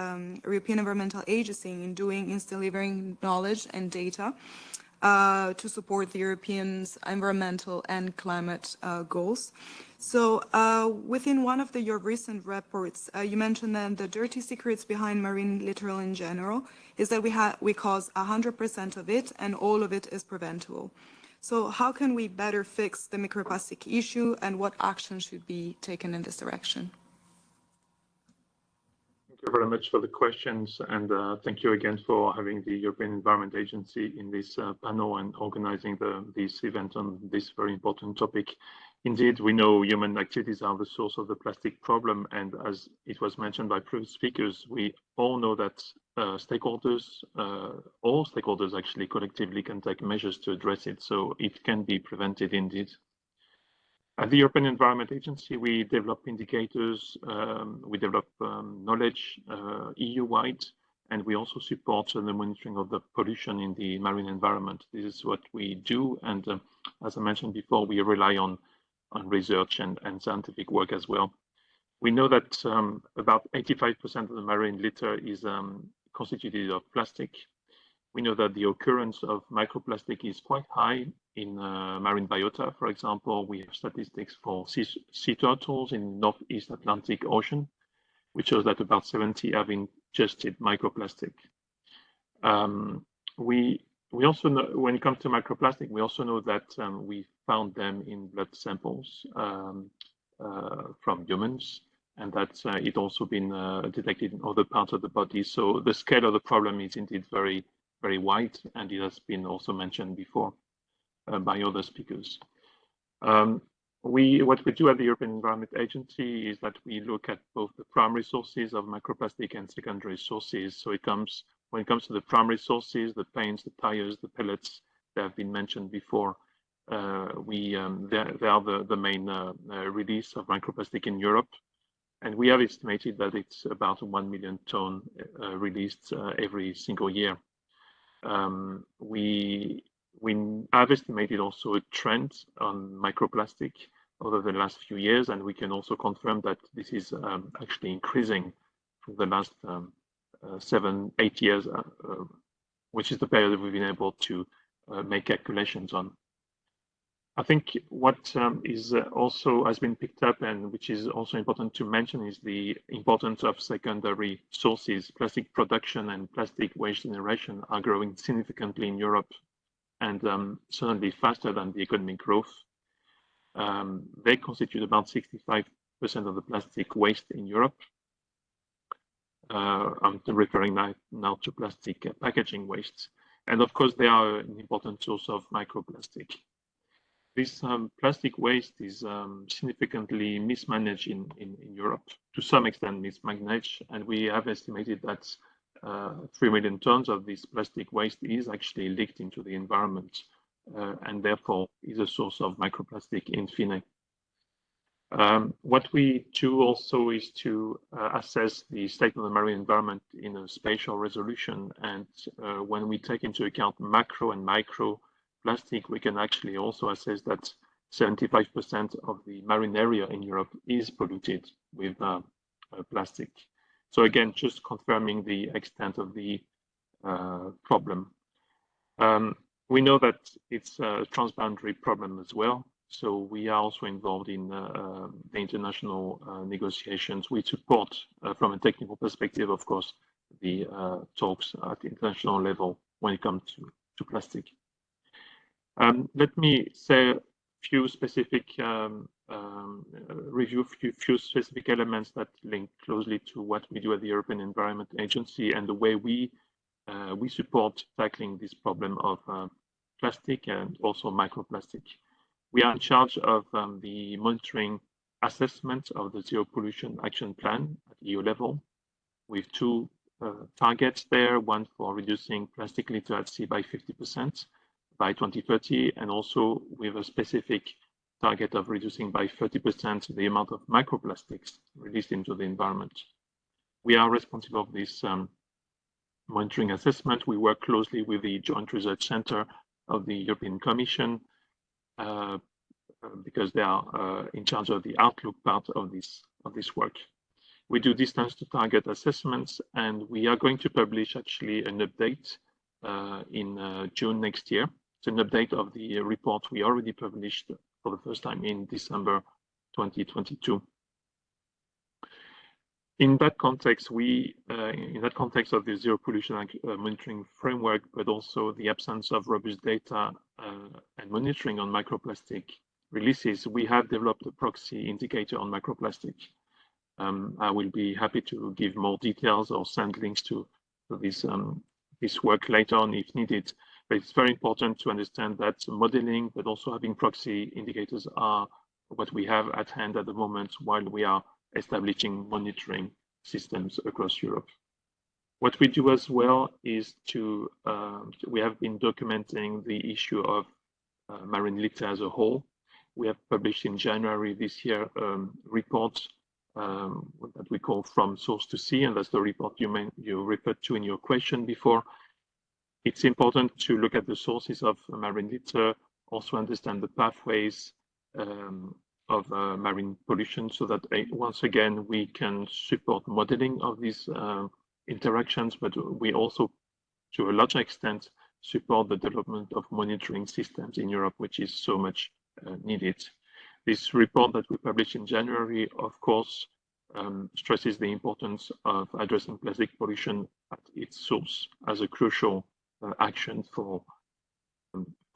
European Environmental Agency in delivering knowledge and data to support the Europeans' environmental and climate goals. So within one of your recent reports, you mentioned that the dirty secrets behind marine littoral in general is that we cause 100% of it, and all of it is preventable. So how can we better fix the microplastic issue, and what action should be taken in this direction? Thank you very much for the questions, and thank you again for having the European Environment Agency in this panel and organizing this event on this very important topic. Indeed, we know human activities are the source of the plastic problem, and as it was mentioned by previous speakers, we all know that all stakeholders actually collectively can take measures to address it, so it can be prevented indeed. At the European Environment Agency, we develop indicators, we develop knowledge EU-wide, and we also support the monitoring of the pollution in the marine environment. This is what we do, and as I mentioned before, we rely on research and scientific work as well. We know that about 85% of the marine litter is constituted of plastic. We know that the occurrence of microplastic is quite high in marine biota. For example, we have statistics for sea turtles in Northeast Atlantic Ocean, which shows that about 70 have ingested microplastic. We also know, when it comes to microplastic, we also know that we found them in blood samples from humans, and that it also been detected in other parts of the body. So the scale of the problem is indeed very, very wide, and it has been also mentioned before by other speakers. What we do at the European Environment Agency is that we look at both the primary sources of microplastic and secondary sources. So when it comes to the primary sources, the paints, the tires, the pellets that have been mentioned before, they are the main release of microplastic in Europe. And we have estimated that it's about 1 million ton released every single year. We have estimated also a trend on microplastic over the last few years, and we can also confirm that this is actually increasing for the last 7-8 years, which is the period that we've been able to make calculations on. I think what is also has been picked up, and which is also important to mention, is the importance of secondary sources. Plastic production and plastic waste generation are growing significantly in Europe, and certainly faster than the economic growth. They constitute about 65% of the plastic waste in Europe. I'm referring now to plastic packaging waste. And of course, they are an important source of microplastic. This plastic waste is significantly mismanaged in Europe, to some extent mismanaged, and we have estimated that 3 million tons of this plastic waste is actually leaked into the environment, and therefore is a source of microplastic in fine. What we do also is to assess the state of the marine environment in a spatial resolution, and when we take into account macro and micro plastic, we can actually also assess that 75% of the marine area in Europe is polluted with plastic. So again, just confirming the extent of the problem. We know that it's a transboundary problem as well. So we are also involved in the international negotiations. We support, from a technical perspective, of course, the talks at the international level when it comes to plastic. Let me say a few specific few specific elements that link closely to what we do at the European Environment Agency and the way we support tackling this problem of plastic and also microplastic. We are in charge of the monitoring assessment of the Zero Pollution Action Plan at EU level, with two targets there, one for reducing plastic litter at sea by 50% by 2030, and also with a specific target of reducing by 30% the amount of microplastics released into the environment. We are responsible for this monitoring assessment. We work closely with the Joint Research Center of the European Commission because they are in charge of the outlook part of this work. We do distance to target assessments, and we are going to publish actually an update in June next year. It's an update of the report we already published for the first time in December 2022. In that context, in that context of the Zero Pollution Monitoring Framework, but also the absence of robust data and monitoring on microplastic releases, we have developed a proxy indicator on microplastic. I will be happy to give more details or send links to this work later on if needed. But it's very important to understand that modeling, but also having proxy indicators are what we have at hand at the moment while we are establishing monitoring systems across Europe. What we do as well is we have been documenting the issue of marine litter as a whole. We have published in January this year report that we call From Source to Sea, and that's the report you referred to in your question before. It's important to look at the sources of marine litter, also understand the pathways of marine pollution, so that once again we can support modeling of these interactions, but we also, to a large extent, support the development of monitoring systems in Europe, which is so much needed. This report that we published in January, of course, stresses the importance of addressing plastic pollution at its source as a crucial action for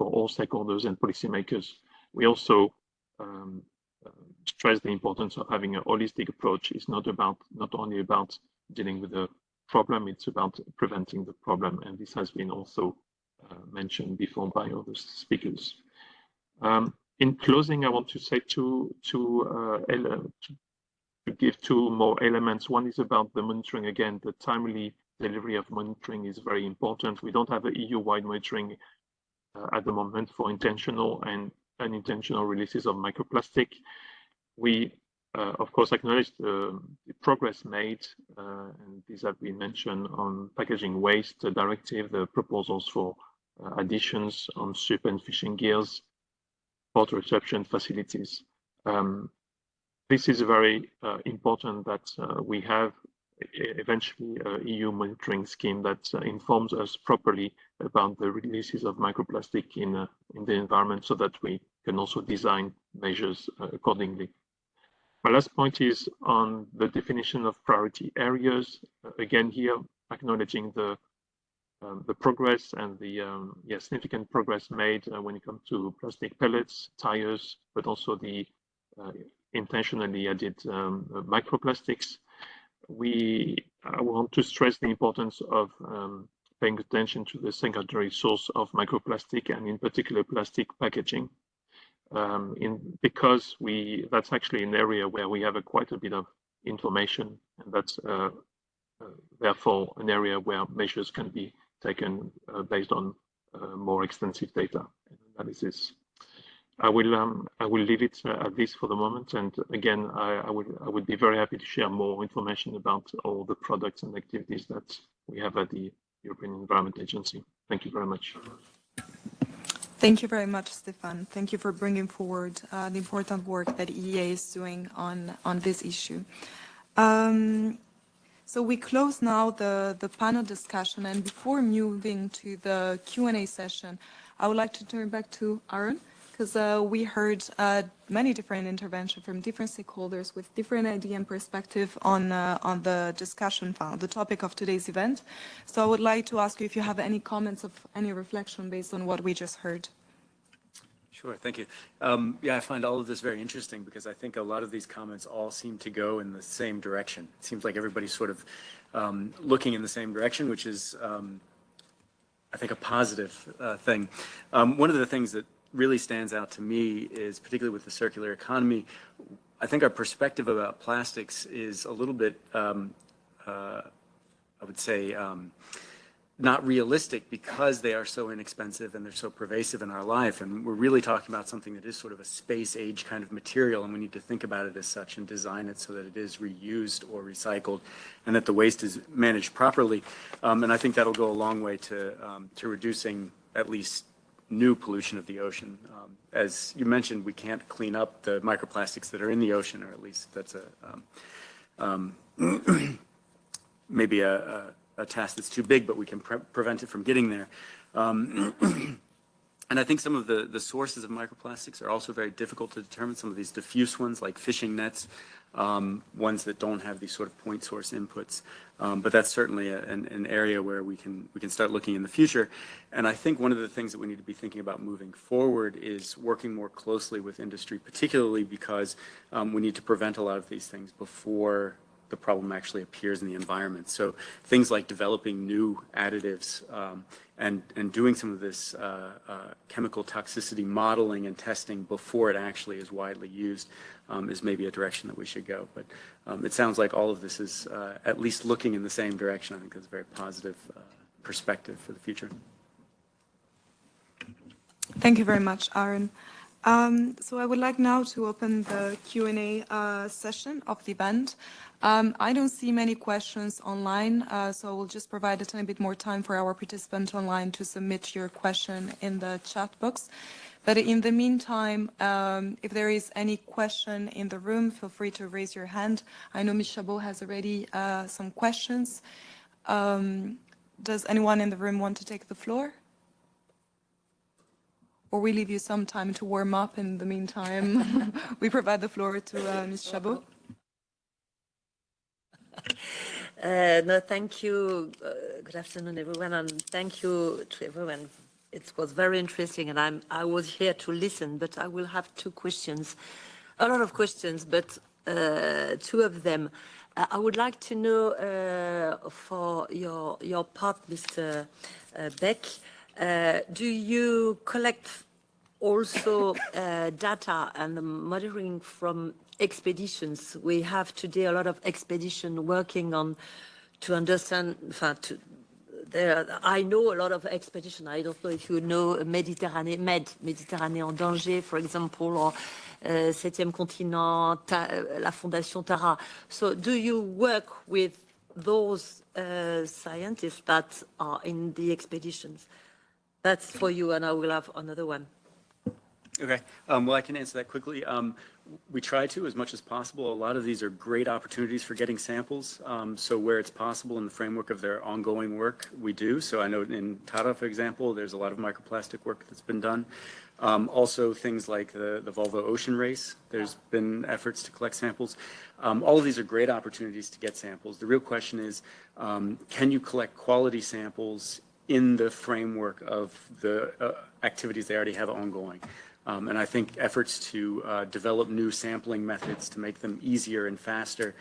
all stakeholders and policymakers. We also stress the importance of having a holistic approach. It's not only about dealing with the problem, it's about preventing the problem, and this has been also mentioned before by other speakers. In closing, I want to say to give two more elements. One is about the monitoring. Again, the timely delivery of monitoring is very important. We don't have an EU-wide monitoring at the moment for intentional and unintentional releases of microplastic. We, of course, acknowledge the progress made, and these have been mentioned on packaging waste directive, the proposals for additions on soup and fishing gears, port reception facilities. This is very important that we have eventually an EU monitoring scheme that informs us properly about the releases of microplastic in the environment, so that we can also design measures accordingly. My last point is on the definition of priority areas. Again, here acknowledging the progress and the significant progress made when it comes to plastic pellets, tires, but also the intentionally added microplastics. I want to stress the importance of paying attention to the secondary source of microplastic, and in particular plastic packaging, because that's actually an area where we have quite a bit of information, and that's therefore an area where measures can be taken based on more extensive data and analysis. I will leave it at this for the moment, and again, I would be very happy to share more information about all the products and activities that we have at the European Environment Agency. Thank you very much. Thank you very much, Stéphane. Thank you for bringing forward the important work that EEA is doing on this issue. So we close now the panel discussion, and before moving to the Q&A session, I would like to turn back to Aaron, because we heard many different interventions from different stakeholders with different idea and perspective on the discussion, the topic of today's event. So I would like to ask you if you have any comments of any reflection based on what we just heard. Sure, thank you. Yeah, I find all of this very interesting because I think a lot of these comments all seem to go in the same direction. It seems like everybody's sort of looking in the same direction, which is, I think, a positive thing. One of the things that really stands out to me is, particularly with the circular economy, I think our perspective about plastics is a little bit, I would say, not realistic because they are so inexpensive and they're so pervasive in our life. And we're really talking about something that is sort of a space age kind of material, and we need to think about it as such and design it so that it is reused or recycled and that the waste is managed properly. And I think that'll go a long way to reducing at least new pollution of the ocean. As you mentioned, we can't clean up the microplastics that are in the ocean, or at least that's maybe a task that's too big, but we can prevent it from getting there. And I think some of the sources of microplastics are also very difficult to determine. Some of these diffuse ones, like fishing nets, ones that don't have these sort of point source inputs. But that's certainly an area where we can start looking in the future. And I think one of the things that we need to be thinking about moving forward is working more closely with industry, particularly because we need to prevent a lot of these things before the problem actually appears in the environment. So things like developing new additives and doing some of this chemical toxicity modeling and testing before it actually is widely used is maybe a direction that we should go. But it sounds like all of this is at least looking in the same direction. I think that's a very positive perspective for the future. Thank you very much, Aaron. So I would like now to open the Q&A session of the event. I don't see many questions online, so we'll just provide a tiny bit more time for our participants online to submit your question in the chat box. But in the meantime, if there is any question in the room, feel free to raise your hand. I know Ms. Chabaud has already some questions. Does anyone in the room want to take the floor? Or we leave you some time to warm up in the meantime. We provide the floor to Ms. Chabaud. No, thank you. Good afternoon, everyone, and thank you to everyone. It was very interesting, and I was here to listen, but I will have two questions. A lot of questions, but two of them. I would like to know for your part, Mr. Beck, do you collect also data and monitoring from expeditions? We have today a lot of expedition working on to understand. I know a lot of expedition. I don't know if you know Méditerranée en danger, for example, or Septième Continent, la Fondation Tara. So, do you work with those scientists that are in the expeditions? That's for you, and I will have another one. Okay, well, I can answer that quickly. We try to as much as possible. A lot of these are great opportunities for getting samples. So where it's possible in the framework of their ongoing work, we do. So I know in Tara, for example, there's a lot of microplastic work that's been done. Also things like the Volvo Ocean Race, there's been efforts to collect samples. All of these are great opportunities to get samples. The real question is, can you collect quality samples in the framework of the activities they already have ongoing? And I think efforts to develop new sampling methods to make them easier and faster,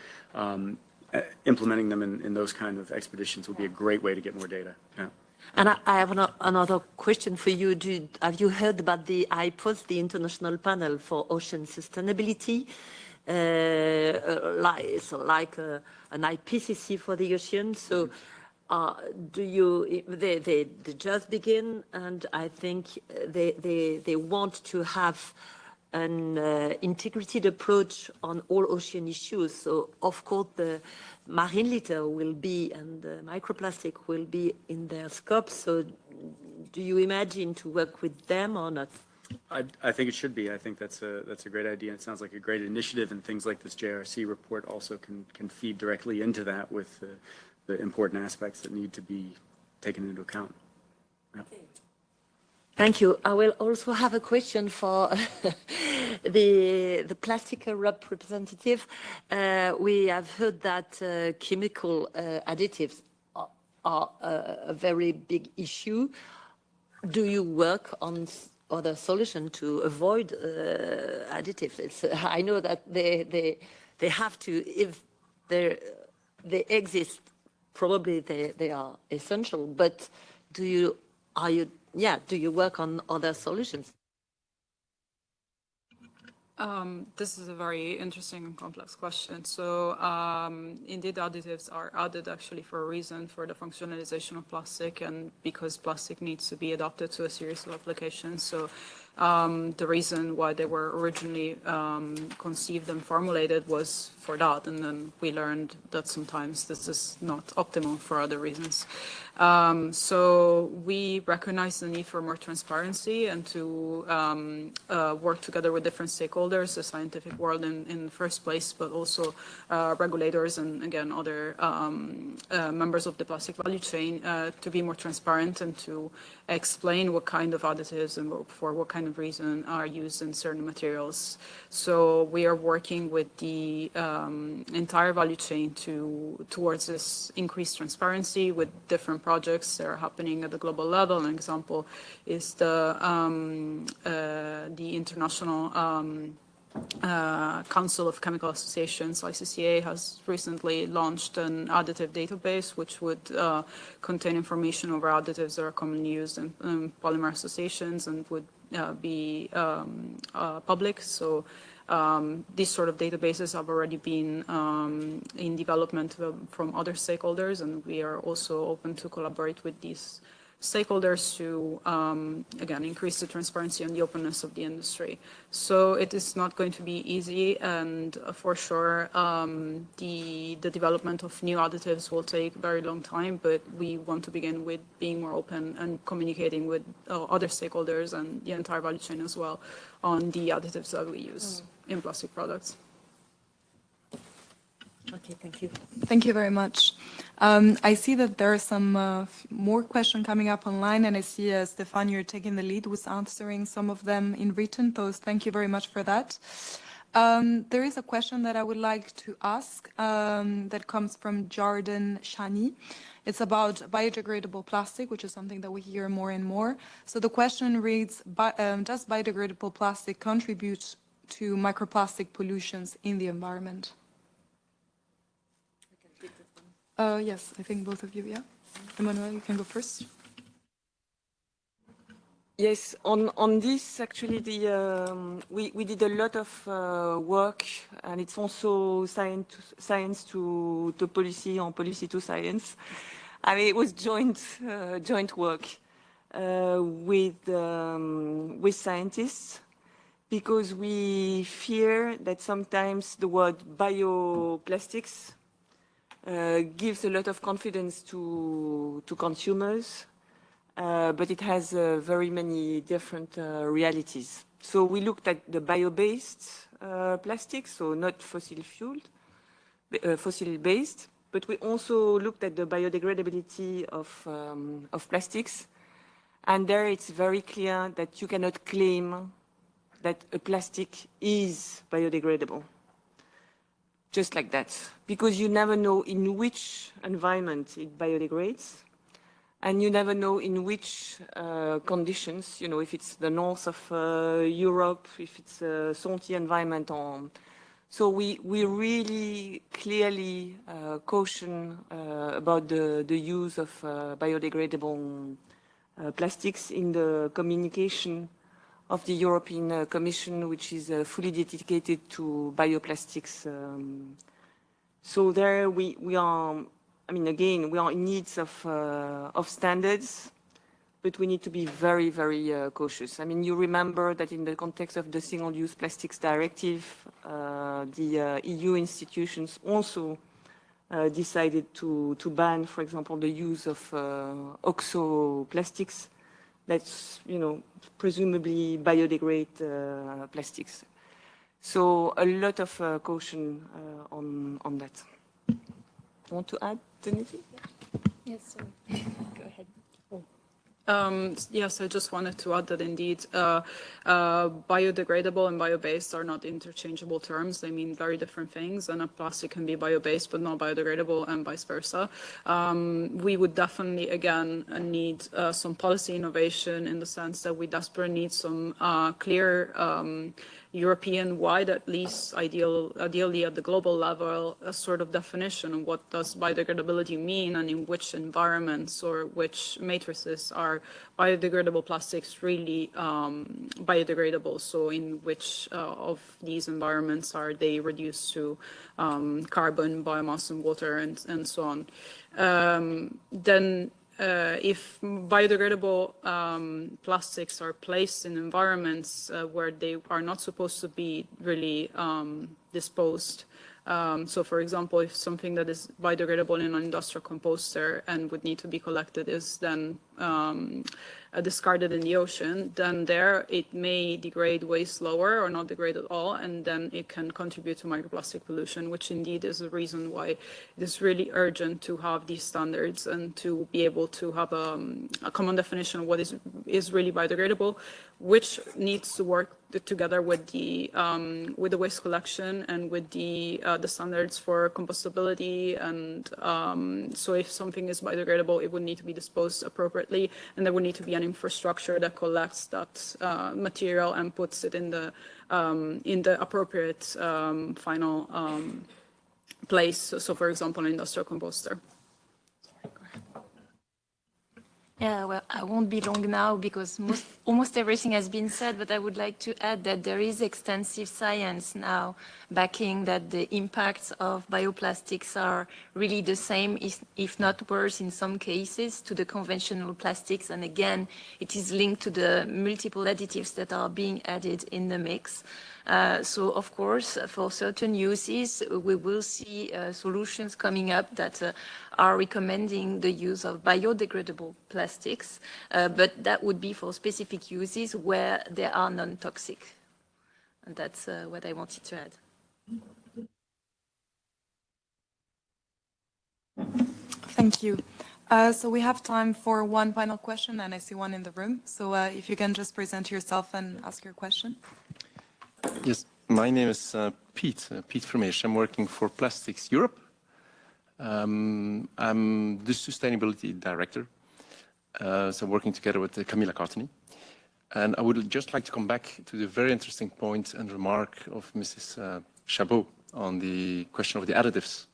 implementing them in those kind of expeditions will be a great way to get more data. Yeah. And I have another question for you. Have you heard about the IPOS, the International Panel for Ocean Sustainability? Like an IPCC for the ocean. So they just begin, and I think they want to have an integrated approach on all ocean issues. So of course the marine litter will be, and the microplastic will be in their scope. So do you imagine to work with them or not? I think it should be. I think that's a great idea. It sounds like a great initiative, and things like this JRC report also can feed directly into that with the important aspects that need to be taken into account. Yeah. Thank you. I will also have a question for the Plastic Europe representative. We have heard that chemical additives are a very big issue. Do you work on other solution to avoid additives? I know that they have to, if they exist, probably they are essential. But do you work on other solutions? This is a very interesting and complex question. So indeed, additives are added actually for a reason, for the functionalization of plastic, and because plastic needs to be adapted to a series of applications. So the reason why they were originally conceived and formulated was for that. And then we learned that sometimes this is not optimal for other reasons. So we recognize the need for more transparency and to work together with different stakeholders, the scientific world in the first place, but also regulators and, again, other members of the plastic value chain to be more transparent and to explain what kind of additives and for what kind of reason are used in certain materials. So we are working with the entire value chain towards this increased transparency with different projects that are happening at the global level. An example is the International Council of Chemical Associations, ICCA, has recently launched an additive database which would contain information over additives that are commonly used in polymer associations and would be public. So these sort of databases have already been in development from other stakeholders, and we are also open to collaborate with these stakeholders to, again, increase the transparency and the openness of the industry. So it is not going to be easy, and for sure, the development of new additives will take a very long time, but we want to begin with being more open and communicating with other stakeholders and the entire value chain as well on the additives that we use in plastic products. Okay, thank you. Thank you very much. I see that there are some more questions coming up online, and I see, Stefan, you're taking the lead with answering some of them in written, so thank you very much for that. There is a question that I would like to ask that comes from Jordan Shani. It's about biodegradable plastic, which is something that we hear more and more. So the question reads, does biodegradable plastic contribute to microplastic pollutions in the environment? Yes, I think both of you, yeah. Emmanuel, you can go first. Yes, on this, actually, we did a lot of work, and it's also science to policy, or policy to science. I mean, it was joint work with scientists, because we fear that sometimes the word bioplastics gives a lot of confidence to consumers, but it has very many different realities. So we looked at the bio-based plastics, so not fossil-based, but we also looked at the biodegradability of plastics. And there it's very clear that you cannot claim that a plastic is biodegradable. Just like that, because you never know in which environment it biodegrades, and you never know in which conditions, you know, if it's the north of Europe, if it's a salty environment. So we really clearly caution about the use of biodegradable plastics in the communication of the European Commission, which is fully dedicated to bioplastics. So there we are, I mean, again, we are in need of standards, but we need to be very, very cautious. I mean, you remember that in the context of the Single-Use Plastics Directive, the EU institutions also decided to ban, for example, the use of oxo-plastics. That's, you know, presumably biodegrade plastics. So a lot of caution on that. Want to add anything? Yes, sorry. Go ahead. Yes, I just wanted to add that indeed biodegradable and bio-based are not interchangeable terms. They mean very different things, and a plastic can be bio-based but not biodegradable and vice versa. We would definitely, again, need some policy innovation in the sense that we desperately need some clear European-wide, at least ideally at the global level, a sort of definition of what does biodegradability mean and in which environments or which matrices are biodegradable plastics really biodegradable. So in which of these environments are they reduced to carbon, biomass, and water, and so on. If biodegradable plastics are placed in environments where they are not supposed to be really disposed, so for example, if something that is biodegradable in an industrial composter and would need to be collected is then discarded in the ocean, then there it may degrade way slower or not degrade at all, and then it can contribute to microplastic pollution, which indeed is the reason why it is really urgent to have these standards and to be able to have a common definition of what is really biodegradable, which needs to work together with the waste collection and with the standards for compostability. And so if something is biodegradable, it would need to be disposed appropriately, and there would need to be an infrastructure that collects that material and puts it in the appropriate final place. So for example, an industrial composter. Yeah, well, I won't be long now because almost everything has been said, but I would like to add that there is extensive science now backing that the impacts of bioplastics are really the same, if not worse in some cases, to the conventional plastics. And again, it is linked to the multiple additives that are being added in the mix. So, of course, for certain uses, we will see solutions coming up that are recommending the use of biodegradable plastics, but that would be for specific uses where they are non-toxic. And that's what I wanted to add. Thank you. So we have time for one final question, and I see one in the room. So if you can just present yourself and ask your question. Yes, my name is Pete Vermeers. I'm working for Plastics Europe. I'm the sustainability director. So I'm working together with Camilla Cartoni. And I would just like to come back to the very interesting point and remark of Mrs. Chabaud on the question of the additives.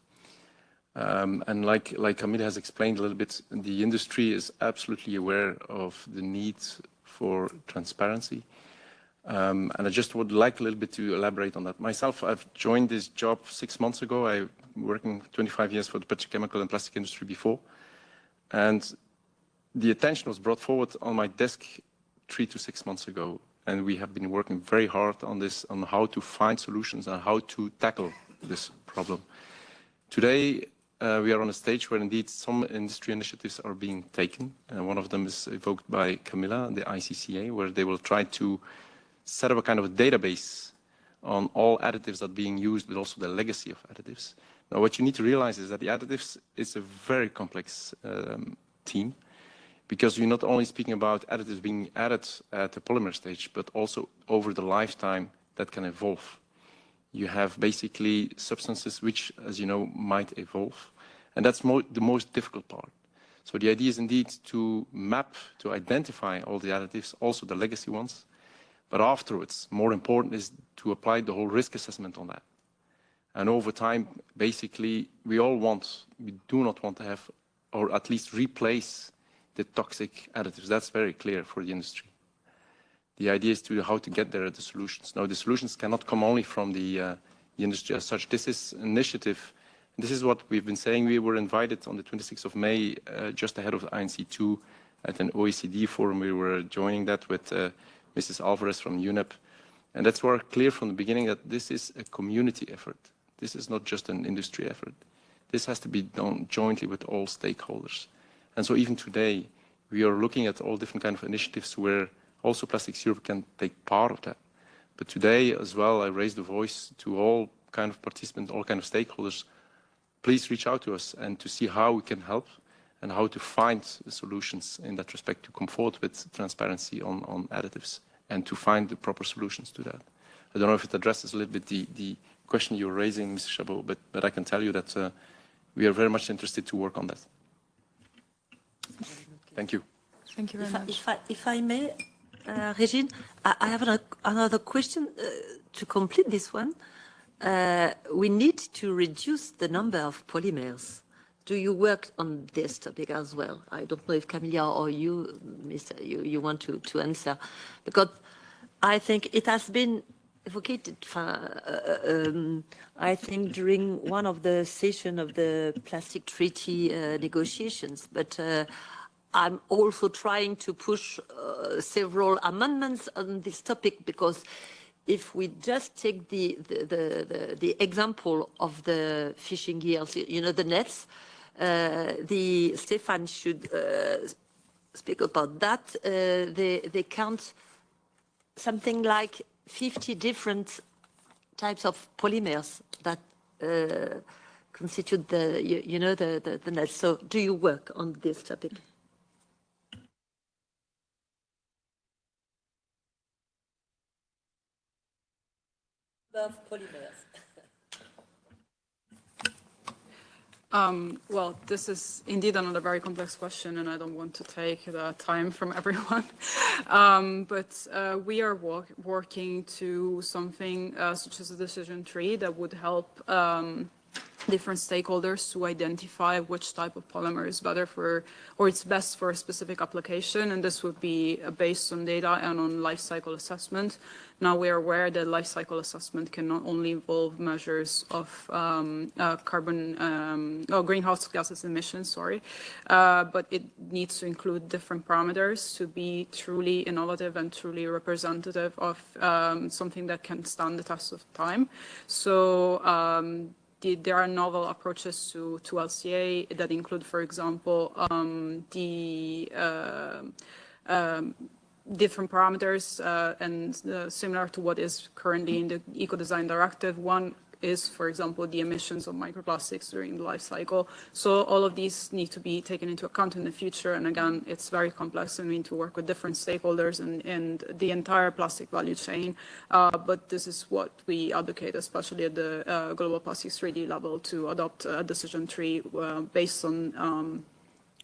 And like Camilla has explained a little bit, the industry is absolutely aware of the need for transparency. And I just would like a little bit to elaborate on that. Myself, I've joined this job 6 months ago. I'm working 25 years for the petrochemical and plastic industry before. And the attention was brought forward on my desk 3 to 6 months ago. And we have been working very hard on this, on how to find solutions and how to tackle this problem. Today, we are on a stage where indeed some industry initiatives are being taken. And one of them is evoked by Camilla, the ICCA, where they will try to set up a kind of a database on all additives that are being used, but also the legacy of additives. Now, what you need to realize is that the additives is a very complex team, because you're not only speaking about additives being added at the polymer stage, but also over the lifetime that can evolve. You have basically substances which, as you know, might evolve. And that's the most difficult part. So the idea is indeed to map, to identify all the additives, also the legacy ones. But afterwards, more important is to apply the whole risk assessment on that. And over time, basically, we do not want to have, or at least replace the toxic additives. That's very clear for the industry. The idea is how to get there at the solutions. Now, the solutions cannot come only from the industry as such. This is an initiative. This is what we've been saying. We were invited on the 26th of May, just ahead of INC2, at an OECD forum. We were joining that with Mrs. Alvarez from UNEP. And that's where clear from the beginning that this is a community effort. This is not just an industry effort. This has to be done jointly with all stakeholders. And so even today, we are looking at all different kinds of initiatives where also Plastics Europe can take part of that. But today as well, I raise the voice to all kind of participants, all kind of stakeholders. Please reach out to us and to see how we can help. and how to find solutions in that respect to come forward with transparency on additives and to find the proper solutions to that. I don't know if it addresses a little bit the question you're raising, Mr. Chabaud, but I can tell you that we are very much interested to work on that. Thank you. Thank you very much. If I may, Regine, I have another question to complete this one. We need to reduce the number of polymers. Do you work on this topic as well? I don't know if Camilla or you, Mr. You want to answer, because I think it has been advocated. I think during one of the sessions of the plastic treaty negotiations, but I'm also trying to push several amendments on this topic, because if we just take the example of the fishing gears, you know, the nets, Stefan should speak about that. They count something like 50 different types of polymers that constitute the nets. So do you work on this topic? Of polymers. Well, this is indeed another very complex question, and I don't want to take the time from everyone. But we are working to something such as a decision tree that would help different stakeholders to identify which type of polymer is better for, or it's best for a specific application, and this would be based on data and on life cycle assessment. Now we are aware that life cycle assessment can not only involve measures of greenhouse gases emissions, but it needs to include different parameters to be truly innovative and truly representative of something that can stand the test of time. So there are novel approaches to LCA that include, for example, different parameters and similar to what is currently in the Eco-Design Directive. One is, for example, the emissions of microplastics during the life cycle. So all of these need to be taken into account in the future. And again, it's very complex and we need to work with different stakeholders and the entire plastic value chain. But this is what we advocate, especially at the Global Plastics Treaty level, to adopt a decision tree based on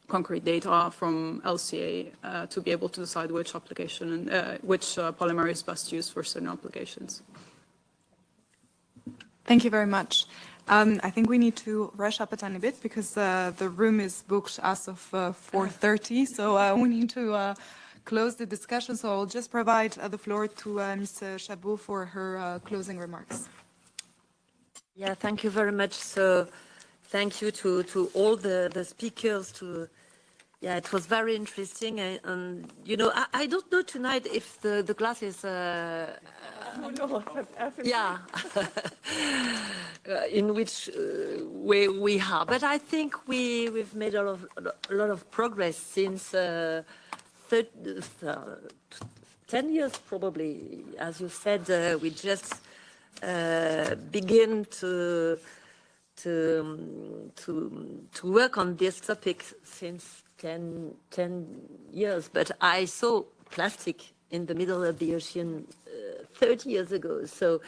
concrete data from LCA to be able to decide which application and which polymer is best used for certain applications. Thank you very much. I think we need to rush up a tiny bit because the room is booked as of 4:30, so we need to close the discussion. So I'll just provide the floor to Ms. Chabaud for her closing remarks. Yeah, thank you very much. So thank you to all the speakers. Yeah, it was very interesting. And you know, I don't know tonight if the glass is... yeah, in which way we are. But I think we've made a lot of progress since 10 years probably. As you said, we just begin to work on this topic since 10 years. But I saw plastic in the middle of the ocean 30 years ago. So,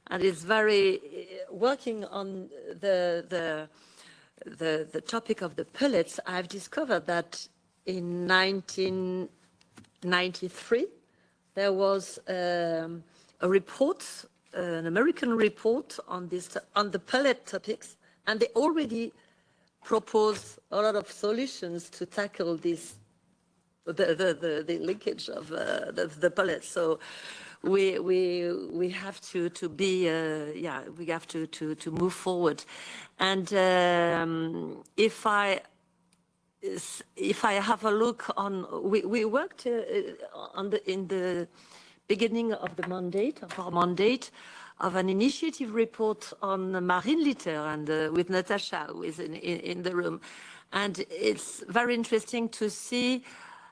and it's very working on the topic of the pellets. I've discovered that in 1993 there was a report, an American report on the pellet topics, and they already proposed a lot of solutions to tackle this. The linkage of the pellets. So we have to be we have to move forward. And if I have a look on, we worked in the beginning of our mandate of an initiative report on marine litter, and with Natasha, who is in the room, and it's very interesting to see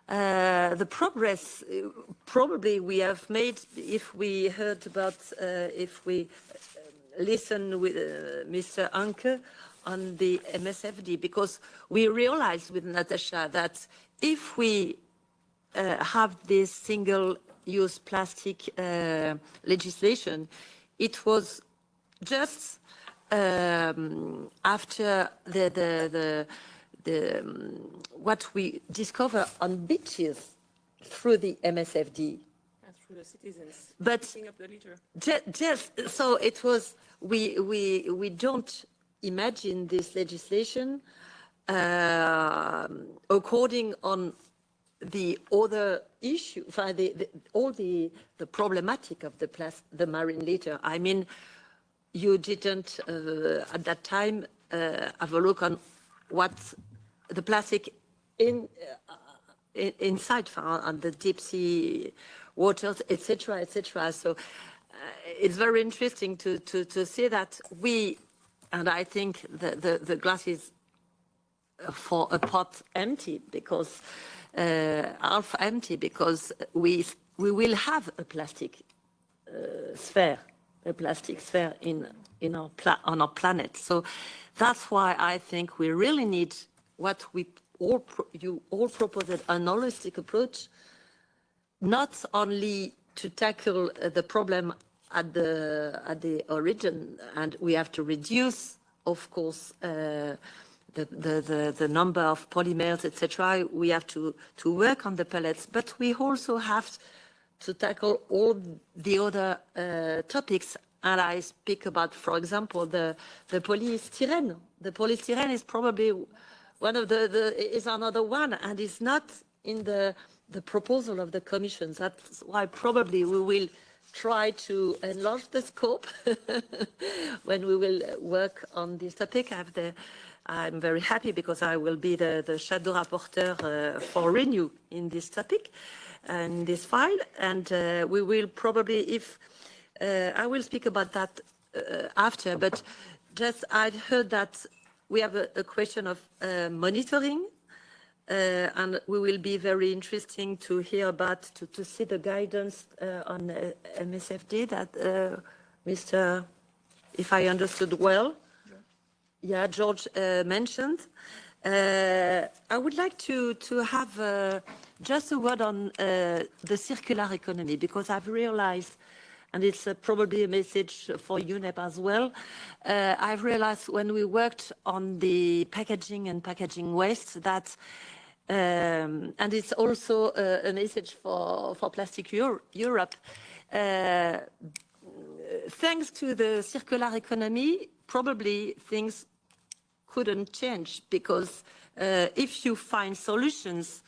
the progress probably we have made if we heard about, if we listen with Mr. Anke on the MSFD, because we realized with Natasha that if we have this single-use plastic legislation, it was just after what we discover on beaches through the MSFD. Through the citizens. But Up the litter. just so it was, we don't imagine this legislation according on the other issue, all the problematic of the marine litter. I mean, you didn't at that time have a look on what the plastic inside on the deep sea waters, etc., etc. So it's very interesting to see that and I think the glass is for a pot empty, because half empty, because we will have a plastic sphere on our planet. So that's why I think we really need what you all proposed, an holistic approach, not only to tackle the problem at the origin, and we have to reduce, of course, the number of polymers, etc. We have to work on the pellets, but we also have to tackle all the other topics. And I speak about, for example, the polystyrene. The polystyrene is probably one of is another one, and is not in the proposal of the Commission. That's why probably we will try to enlarge the scope when we will work on this topic. I'm very happy because I will be the shadow rapporteur for Renew in this topic and this file. And we will probably, I will speak about that after, but just I've heard that we have a question of monitoring, and we will be very interesting to hear about, to see the guidance on MSFD that Mr., if I understood well, yeah, George mentioned. I would like to have just a word on the circular economy, because I've realized, and it's probably a message for UNEP as well, I've realized when we worked on the packaging and packaging waste that, and it's also a message for Plastic Europe, thanks to the circular economy, probably things couldn't change, because if you find solutions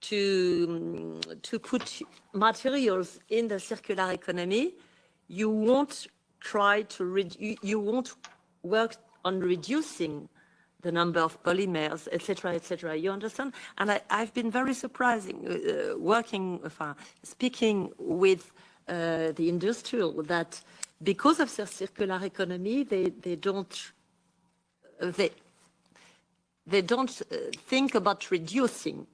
to put materials in the circular economy, you won't try to you won't work on reducing the number of polymers, etc., etc. You understand? And I've been very surprising speaking with the industrial, that because of their circular economy, they don't think about reducing.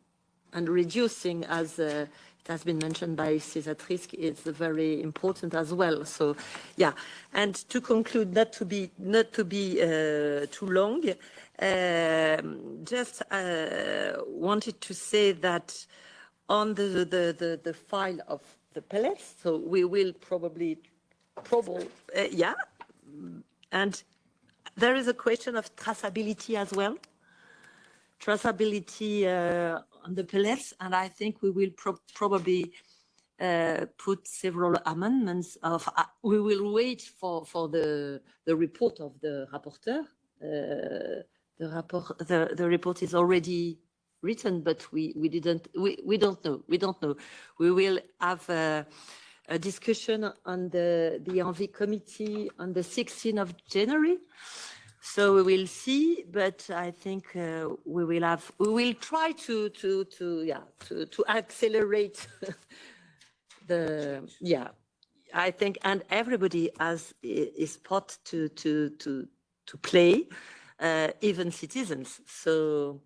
And reducing, as it has been mentioned by César Trisk, is very important as well. So, yeah. And to conclude, not to be too long, just wanted to say that on the file of the pellets, so we will probably, yeah. And there is a question of traceability as well. Traceability on the pellets, and I think we will probably put several amendments of. We will wait for the report of the rapporteur. The report is already written, but we don't know. We will have a discussion on the ENVI committee on the 16th of January. So we will see, but I think we will try to accelerate I think, and everybody has his part to play, even citizens. So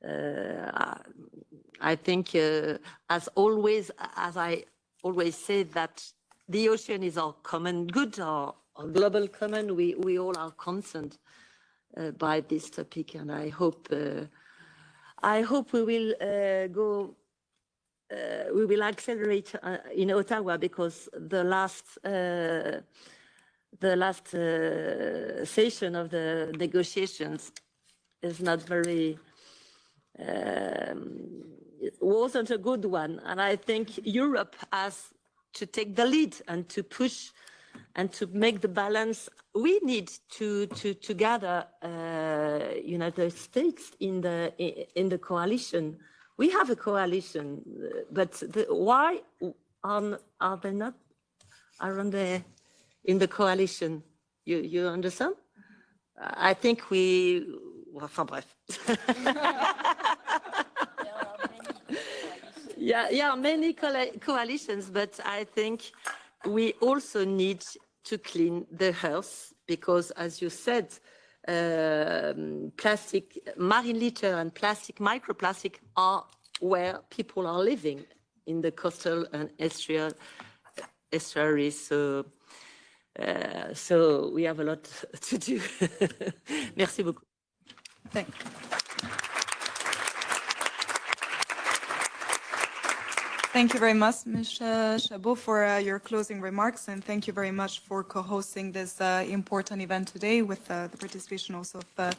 I think, as I always say, that the ocean is our common good, our global common. We all are concerned by this topic, and I hope we will we will accelerate in Ottawa, because the last session of the negotiations is not very it wasn't a good one, and I think Europe has to take the lead and to push and to make the balance. We need to gather United States in the coalition. We have a coalition, but why are they not? Aren't they in the coalition? You understand? I think we. Enfin bref. Yeah, many coalitions, but I think we also need to clean the earth, because, as you said, plastic, marine litter and plastic, microplastic are where people are living, in the coastal and estuaries. So we have a lot to do. Merci beaucoup. Thank you. Thank you very much, Ms. Chabaud, for your closing remarks, and thank you very much for co-hosting this important event today with the participation also of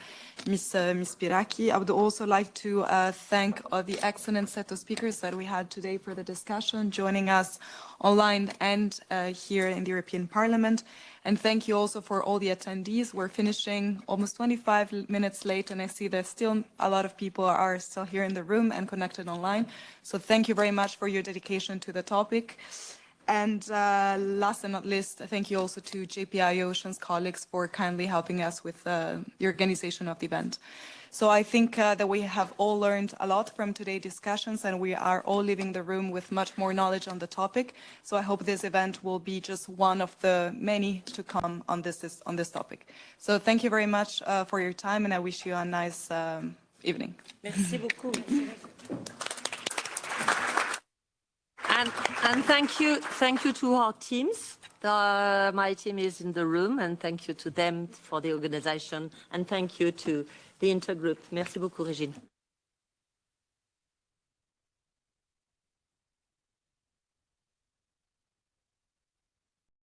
Ms. Spyraki. I would also like to thank the excellent set of speakers that we had today for the discussion, joining us online and here in the European Parliament. And thank you also for all the attendees. We're finishing almost 25 minutes late, and I see that still a lot of people are still here in the room and connected online. So thank you very much for your dedication to the topic. And last but not least, thank you also to JPI Ocean's colleagues for kindly helping us with the organization of the event. So I think that we have all learned a lot from today's discussions, and we are all leaving the room with much more knowledge on the topic. So I hope this event will be just one of the many to come on this topic. So thank you very much for your time, and I wish you a nice evening. Merci beaucoup. And thank you to our teams. My team is in the room, and thank you to them for the organization, and thank you to the intergroup. Merci beaucoup, Régine.